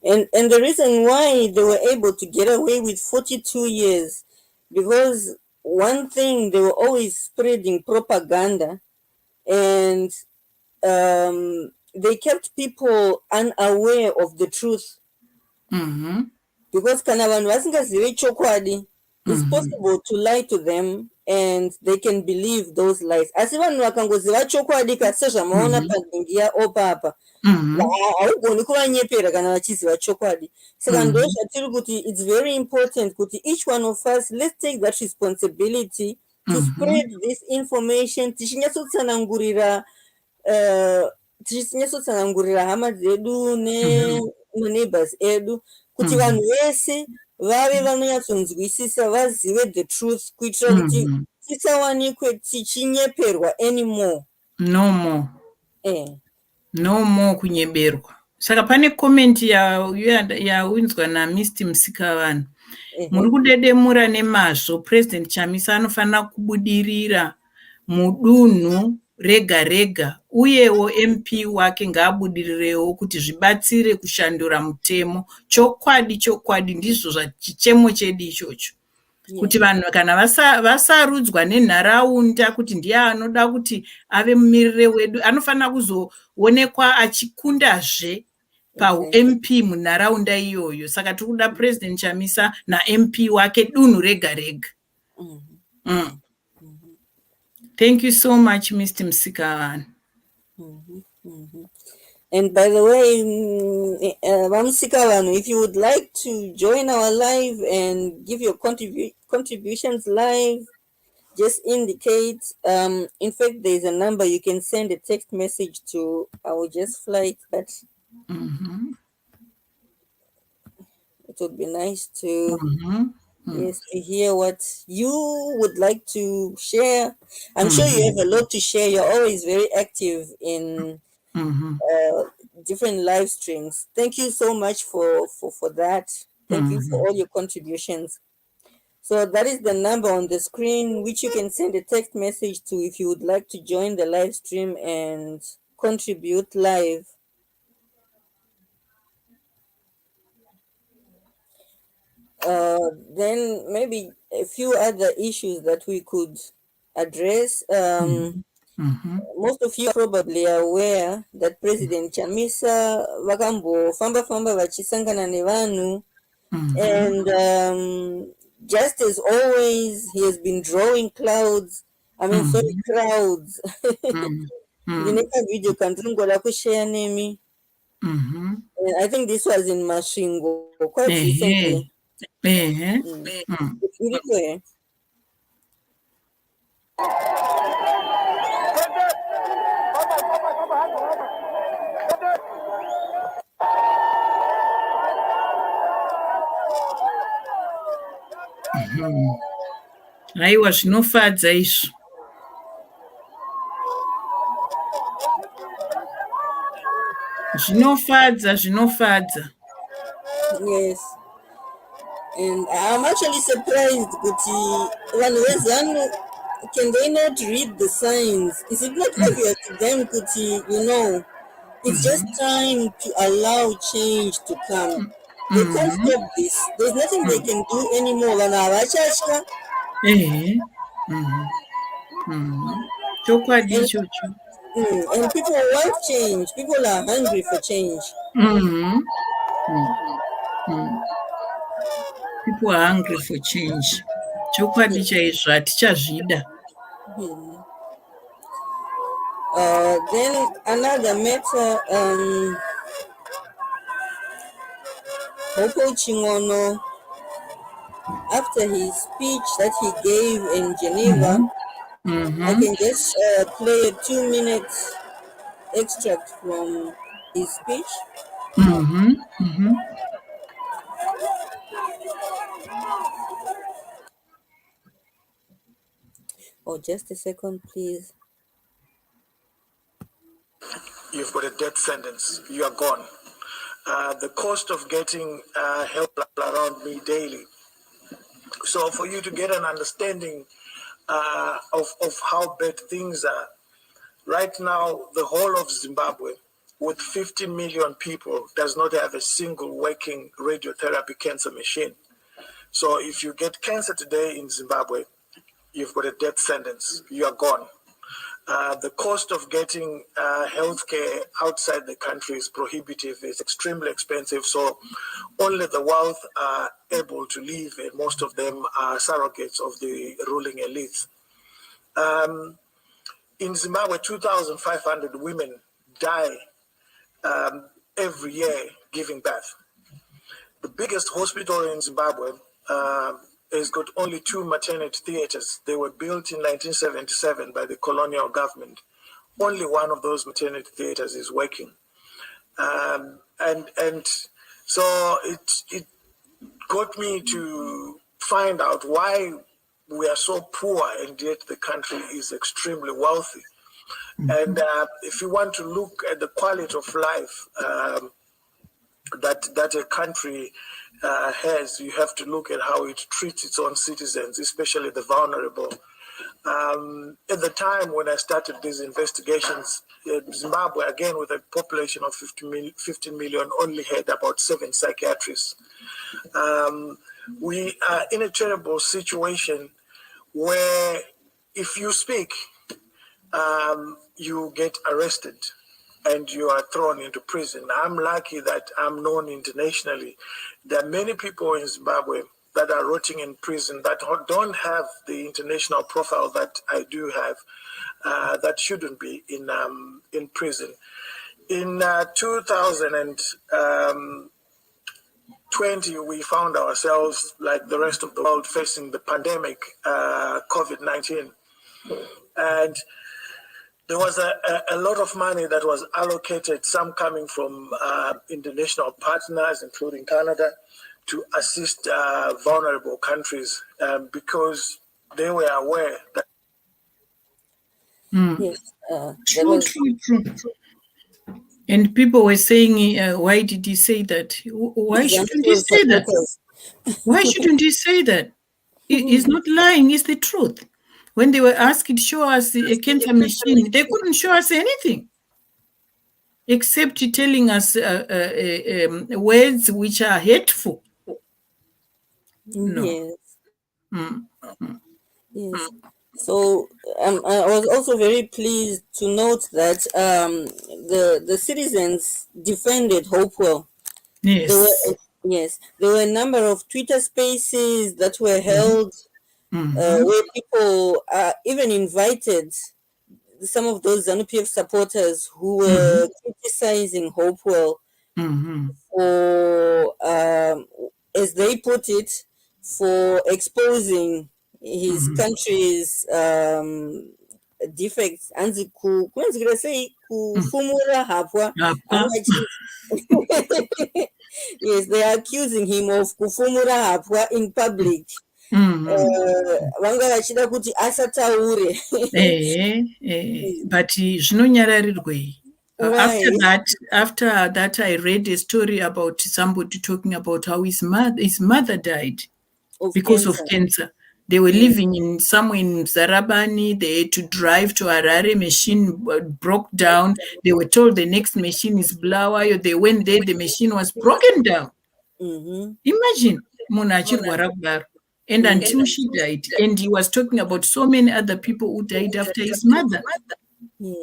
[SPEAKER 3] And the reason why they were able to get away with 42 years, because one thing, they were always spreading propaganda, and they kept people unaware of the truth. Because kana vanhu vasingazivi chokwadi, it's possible to lie to them and they can believe those lies. Asi vanhu vakangoziva chokwadi sezvamaona pandingi yaopapa, haugoni kuvanyepera kana vachiziva chokwadi. Saka ndo zvatiri kuti it's very important kuti each one of us, let's take that responsibility to spread this information, tichinyatsotsanangurira hama dzedu neighbors edu, kuti vanhu vese vave vanonyatsonzwisisa, vazive the truth, kuitira kuti tisawanikwe tichinyeperwa anymore.
[SPEAKER 2] No more. No more kunyeberwa. Saka pane comment yaunzwa naMr Msikavanhu. Muri kudedemura nemazvo. President Chamisa anofanira kubudirira mudunhu rega rega, uyewo MP wake ngaabudirirewo kuti zvibatsire kushandura mutemo. Chokwadi ndizvo zvachichemo chedu ichocho. Kuti vanhu kana vasarudzwa nenharaunda kuti ndiye anoda kuti ave mumiriri wedu, anofanira kuzoonekwa achikundazve paMP munharaunda iyoyo. Saka tiri kuda President Chamisa naMP wake dunhu rega rega. Thank you so much, Mr. Msikavanhu.
[SPEAKER 3] And by the way, Vamsikavanu, if you would like to join our live and give your contributions live, just indicate. In fact, there's a number you can send a text message to. I will just fly it, but it would be nice to yes to hear what you would like to share. I'm sure you have a lot to share. You're always very active in different live streams. Thank you so much for that. Thank you for all your contributions. So that is the number on the screen, which you can send a text message to if you would like to join the live stream and contribute live. Then maybe a few other issues that we could address. Most of you probably are aware that President Chamisa vakambo famba vachisangana nevanhu, and just as always, he has been drawing crowds. Crowds. Ndine video kandinongoda kushare nemi. I think this was in Masvingo quite recently. It's beautiful, eh?
[SPEAKER 2] Haiwa, zvinofadza izvo. Zvinofadza.
[SPEAKER 3] Yes. And I'm actually surprised, Guti. Can they not read the signs? Is it not obvious to them, Guti? It's just time to allow change to come. They can't stop this. There's nothing they can do anymore.
[SPEAKER 2] Chokwadi ichocho.
[SPEAKER 3] And people want change. People are hungry for change.
[SPEAKER 2] People are hungry for change. Chokwadi chaizvo hatichazvida.
[SPEAKER 3] Then another matter, Hopo Chingono, after his speech that he gave in Geneva, I can just play a 2-minute extract from his speech. Oh, just a second, please.
[SPEAKER 5] You've got a death sentence. You are gone. The cost of getting help around me daily. So for you to get an understanding of how bad things are, right now, the whole of Zimbabwe, with 50 million people, does not have a single working radiotherapy cancer machine. So if you get cancer today in Zimbabwe, you've got a death sentence. You are gone. The cost of getting healthcare outside the country is prohibitive. It's extremely expensive. So only the wealth are able to live, and most of them are surrogates of the ruling elites. In Zimbabwe, 2,500 women die every year giving birth. The biggest hospital in Zimbabwe has got only 2 maternity theaters. They were built in 1977 by the colonial government. Only one of those maternity theaters is working. And so it got me to find out why we are so poor and yet the country is extremely wealthy. And if you want to look at the quality of life that a country has, you have to look at how it treats its own citizens, especially the vulnerable. At the time when I started these investigations, Zimbabwe, again with a population of 15 million, only had about 7 psychiatrists. We are in a terrible situation where if you speak, you get arrested and you are thrown into prison. I'm lucky that I'm known internationally. There are many people in Zimbabwe that are rotting in prison that don't have the international profile that I do have, that shouldn't be in prison. In 2020, we found ourselves, like the rest of the world, facing the pandemic, COVID-19. And there was a lot of money that was allocated, some coming from international partners, including Canada, to assist vulnerable countries because they were aware that.
[SPEAKER 3] Yes,
[SPEAKER 2] True. And people were saying, why did he say that? Why shouldn't he say that? Why shouldn't he say that? He's not lying, it's the truth. When they were asked to show us a cancer machine, they couldn't show us anything except telling us words which are hateful. No.
[SPEAKER 3] Yes. Yes. So I was also very pleased to note that the citizens defended Hopewell.
[SPEAKER 2] Yes.
[SPEAKER 3] There were a number of Twitter spaces that were held where people even invited some of those ZANU-PF supporters who were criticizing Hopewell for, as they put it, for exposing his country's defects. Anzi kunzikira sei kufumura hapwa. Yes, they are accusing him of kufumura hapwa in public. Vanga vachida kuti asataure.
[SPEAKER 2] But zvinonyararirwei. After that, I read a story about somebody talking about how his mother died because of cancer. They were living somewhere in Zarabani. They had to drive to Harare. Machine broke down. They were told the next machine is Bulawayo. They went there. The machine was broken down. Imagine, and until she died. And he was talking about so many other people who died after his mother.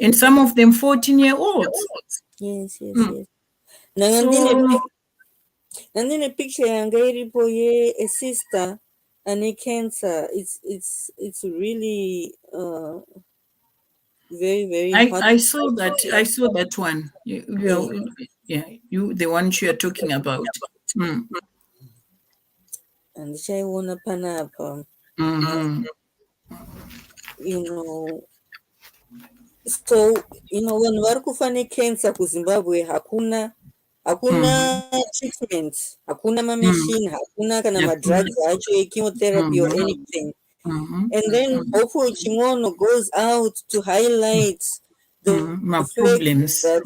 [SPEAKER 2] And some of them 14-year-olds.
[SPEAKER 3] Yes. Nandine picture yanga iripo ye a sister and a cancer. It's really very, very hard.
[SPEAKER 2] I saw that one. You the one you are talking about.
[SPEAKER 3] And I wanna pan up. So when varikufane cancer ku Zimbabwe hakuna treatment, hakuna machine, hakuna kana madrugs acho chemotherapy or anything. And then Opo Chimono goes out to highlight the problems that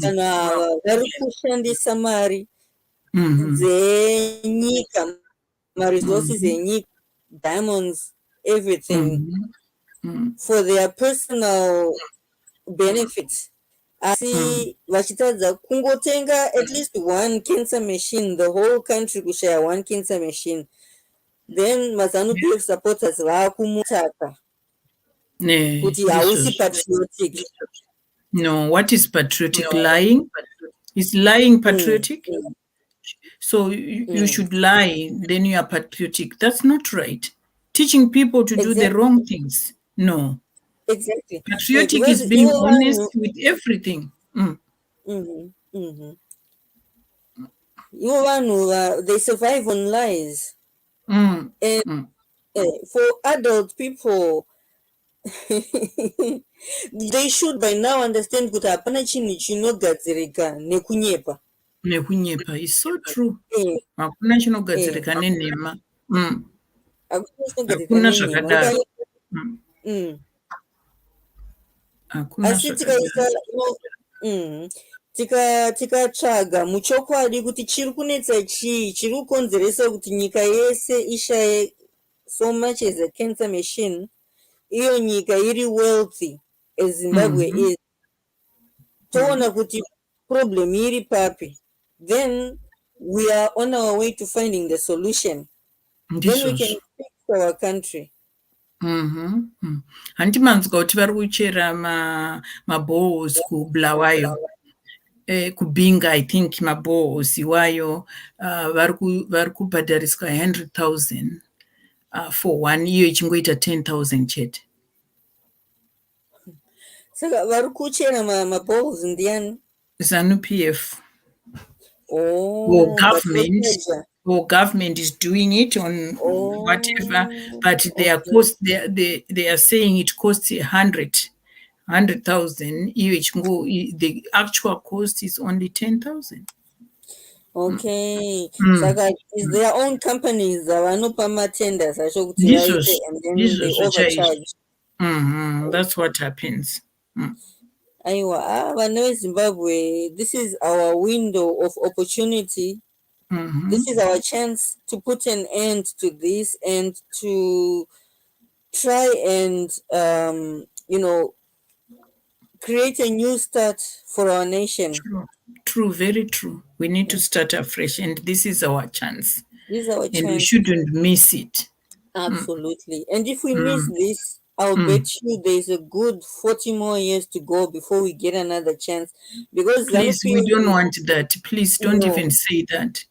[SPEAKER 3] varikushandisa mari dzenyika, resources enyika, diamonds, everything for their personal benefits. Asi vachitadza kungotenga at least one cancer machine, the whole country kushare one cancer machine. Then ZANU-PF supporters vakumutaka kuti hausi patriotic.
[SPEAKER 2] No, what is patriotic? Lying? Is lying patriotic? So you should lie, then you are patriotic. That's not right. Teaching people to do the wrong things. No.
[SPEAKER 3] Exactly.
[SPEAKER 2] Patriotic is being honest with everything.
[SPEAKER 3] They survive on lies. And for adult people, they should by now understand kuti hapana chinhu chinogadzirika nekunyepa.
[SPEAKER 2] Nekunyepa is so true. Hakuna chinogadzirika nenhema. Hakuna zvakadaro.
[SPEAKER 3] Asi tikatsvaga muchokwadi kuti chiri kunetsa chii, chiri kukonzeresa kuti nyika yese ishaye so much as a cancer machine, iyo nyika iri wealthy as Zimbabwe is, toona kuti problem iri papi, then we are on our way to finding the solution. Then we can fix our country.
[SPEAKER 2] Handimanzwa kuti vari kuchera mabohos kuBulawayo, kubinga, I think mabohos iwayo vari kubhadhariswa 100,000 for one, iyo ichingoita 10,000 chete.
[SPEAKER 3] Saka vari kuchera mabohos ndiani?
[SPEAKER 2] ZANU-PF.
[SPEAKER 3] Oh, but not Niger.
[SPEAKER 2] Or government is doing it on whatever, but their cost, they are saying it costs 100,000. The actual cost is only 10,000.
[SPEAKER 3] Okay. Saka is their own companies vanopa matenders acho kuti vaite and then they overcharge.
[SPEAKER 2] That's what happens.
[SPEAKER 3] Aiwa, vana veZimbabwe, this is our window of opportunity. This is our chance to put an end to this and to try and create a new start for our nation.
[SPEAKER 2] True, very true. We need to start afresh, and this is our chance.
[SPEAKER 3] This is our chance.
[SPEAKER 2] And we shouldn't miss it.
[SPEAKER 3] Absolutely. And if we miss this, I'll bet you there's a good 40 more years to go before we get another chance. Because
[SPEAKER 2] please, we don't want that. Please don't even say that.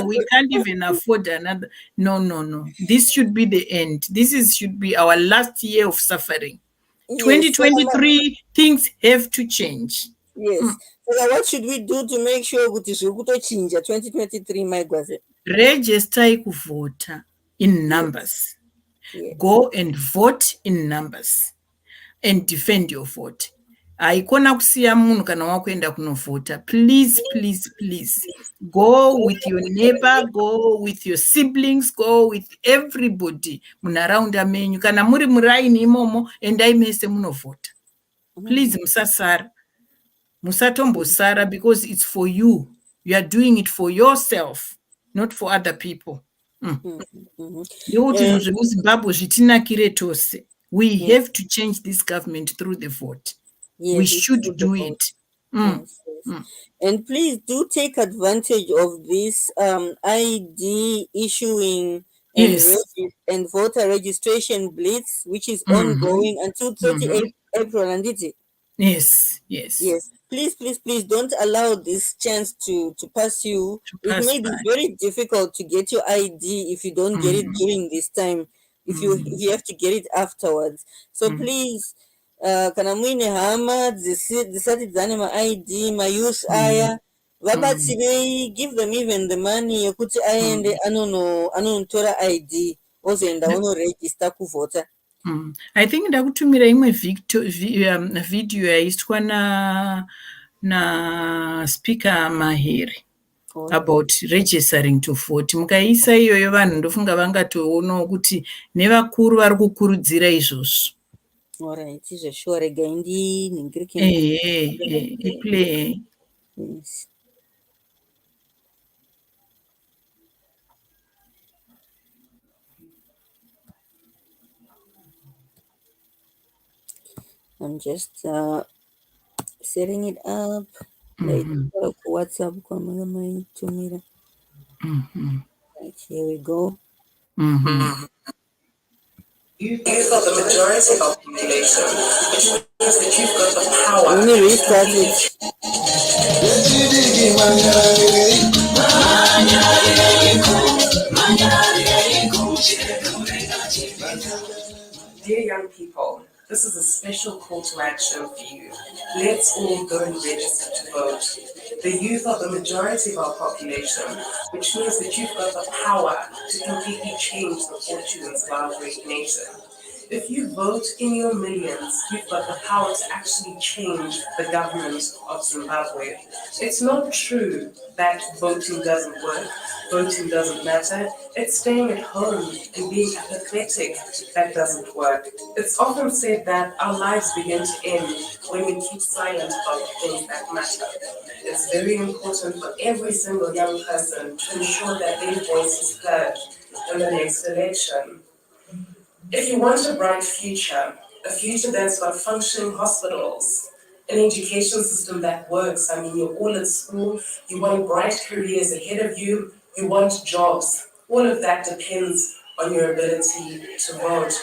[SPEAKER 2] We can't even afford another. No. This should be the end. Should be our last year of suffering. 2023, things have to change.
[SPEAKER 3] Yes. So what should we do to make sure kuti zviri kutochinja 2023, my Gwaze?
[SPEAKER 2] Register kuvota in numbers. Yes. Go and vote in numbers and defend your vote. Haikona kusiya munhu kana wakuenda kunovota. Please go with your neighbor, go with your siblings, go with everybody munharaunda menyu. Kana muri muraini imomo endai mese munovota. Please musasara. Musatombosara, because it's for you. You are doing it for yourself, not for other people. We have to change this government through the vote. Yes, we should do it.
[SPEAKER 3] Yes. And please do take advantage of this ID issuing and voter registration blitz, which is ongoing until 38 April. And it.
[SPEAKER 2] Yes.
[SPEAKER 3] Please don't allow this chance to pass you. It may be very difficult to get your ID if you don't get it during this time. If you have to get it afterwards. So please, kana muine hama dzisati dzane ma-ID ma-youth aya vabatsirei, give them even the money yekuti aende anonotora ID ozoenda onoregister kuvota.
[SPEAKER 2] I think ndakutumira imwe video yaiswa na speaker Maheri about registering to vote. Mukaisa iyoyo vanhu ndofunga vangatoonawo kuti nevakuru vari kukurudzira izvozvo.
[SPEAKER 3] Alright, izvozvo rega indiningirike.
[SPEAKER 2] Play.
[SPEAKER 3] Yes. I'm just setting it up. Like WhatsApp. Right, here we go.
[SPEAKER 6] Youth are the majority of our population, which means that you've got the power.
[SPEAKER 3] Let me restart it.
[SPEAKER 6] Dear young people, this is a special call to action for you. Let's all go and register to vote. The youth are the majority of our population, which means that you've got the power to completely change the fortunes of our great nation. If you vote in your millions, you've got the power to actually change the government of Zimbabwe. It's not true that voting doesn't work, voting doesn't matter. It's staying at home and being apathetic that doesn't work. It's often said that our lives begin to end when we keep silent about the things that matter. It's very important for every single young person to ensure that their voice is heard in the next election. If you want a bright future, a future that's got functioning hospitals, an education system that works, you're all at school, you want bright careers ahead of you, you want jobs, all of that depends on your ability to vote.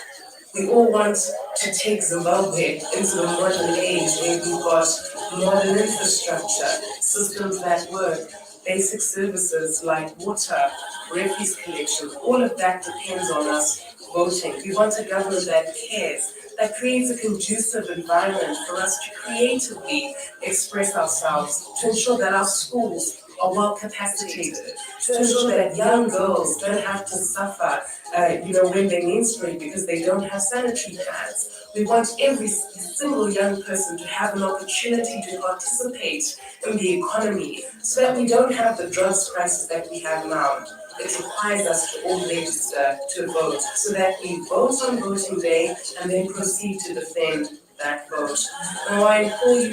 [SPEAKER 6] We all want to take Zimbabwe into the modern age where we've got modern infrastructure, systems that work, basic services like water, refuse collection, all of that depends on us voting. We want a government that cares, that creates a conducive environment for us to creatively express ourselves, to ensure that our schools are well capacitated, to ensure that young girls don't have to suffer, when they menstruate because they don't have sanitary pads. We want every single young person to have an opportunity to participate in the economy so that we don't have the drugs crisis that we have now. It requires us to all register to vote so that we vote on voting day and then proceed to defend that vote. Now I implore you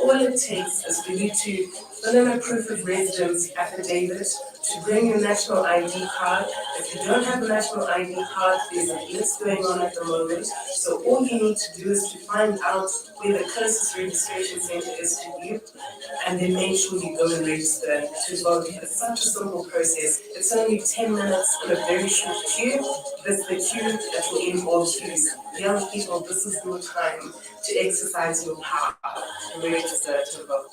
[SPEAKER 6] all it takes is for you to fill in a proof of residence affidavit, to bring your national ID card. If you don't have a national ID card, there's a list going on at the moment. So all you need to do is to find out where the closest registration center is to you, and then make sure you go and register to vote. It's such a simple process. It's only 10 minutes in a very short queue. This is the queue that will end all queues. Young people, this is your time to exercise your power and register to vote.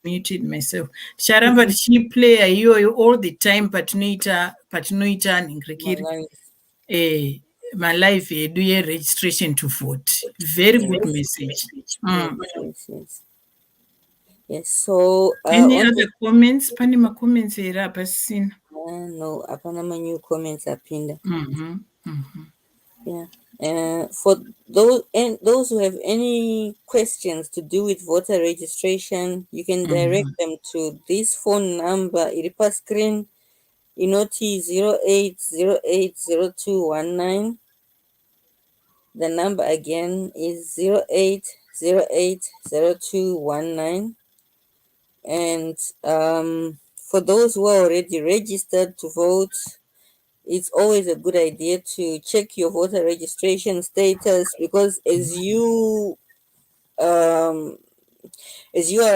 [SPEAKER 2] Muted myself. Sharamba tichiplaya iyoyo all the time patinoita nhingirekere malive edu yeregistration to vote. Very good message.
[SPEAKER 3] Yes, so
[SPEAKER 2] any other comments? Pane macomments here apasina?
[SPEAKER 3] No, apana new comments apinda. Yeah. For those who have any questions to do with voter registration, you can direct them to this phone number. Iripa screen inoti 08080219. The number again is 08080219. And for those who are already registered to vote, it's always a good idea to check your voter registration status, because as you are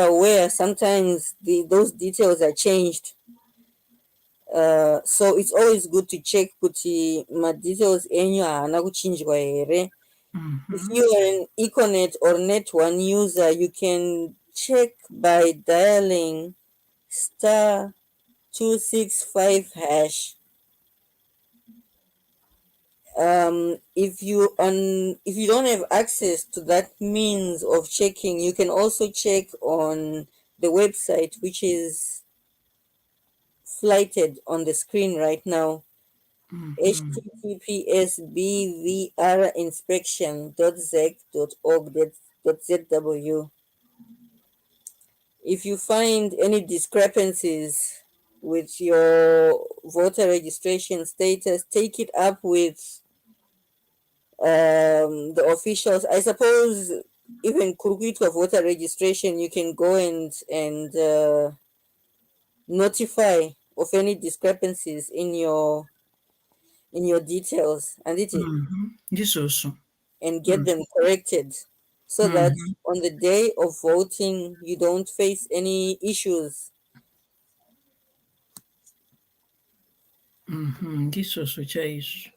[SPEAKER 3] aware, sometimes those details are changed. So it's always good to check kuti ma details enyu haana kuchinjwa here. If you are an Econet or Net1 user, you can check by dialing *265#. If you don't have access to that means of checking, you can also check on the website, which is flighted on the screen right now. https://bvrinspection.zec.org.zw. If you find any discrepancies with your voter registration status, take it up with the officials. I suppose even Kurukitwa voter registration, you can go and notify of any discrepancies in your details, and
[SPEAKER 2] This also.
[SPEAKER 3] And get them corrected, so that on the day of voting you don't face any issues.
[SPEAKER 2] Ndizvozvo chaizvo.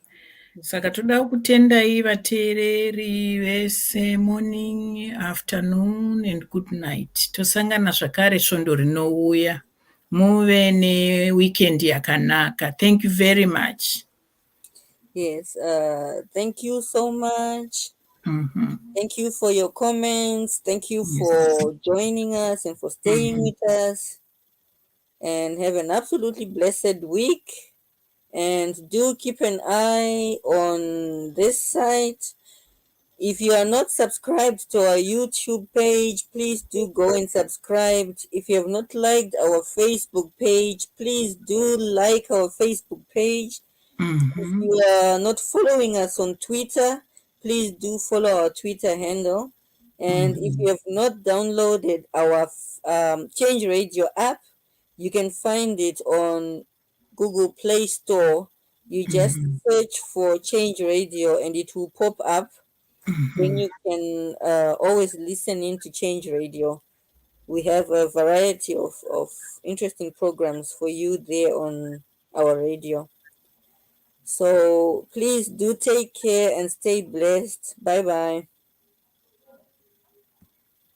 [SPEAKER 2] Saka toda kutendai vateereri vese, morning, afternoon and good night. Tosangana zvakare svondo rinouya. Muve neweekend yakanaka. Thank you very much.
[SPEAKER 3] Yes, thank you so much. Thank you for your comments. Thank you for joining us and for staying with us. And have an absolutely blessed week. And do keep an eye on this site. If you are not subscribed to our YouTube page, please do go and subscribe. If you have not liked our Facebook page, please do like our Facebook page. If you are not following us on Twitter, please do follow our Twitter handle. And if you have not downloaded our Change Radio app, you can find it on Google Play Store. You just search for Change Radio and it will pop up. Then you can always listen in to Change Radio. We have a variety of interesting programs for you there on our radio. So please do take care and stay blessed. Bye bye.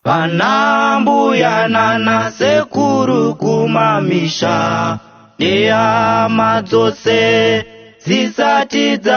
[SPEAKER 1] Vanambuya nana sekuru kumamisha, nehama dzose zisati dza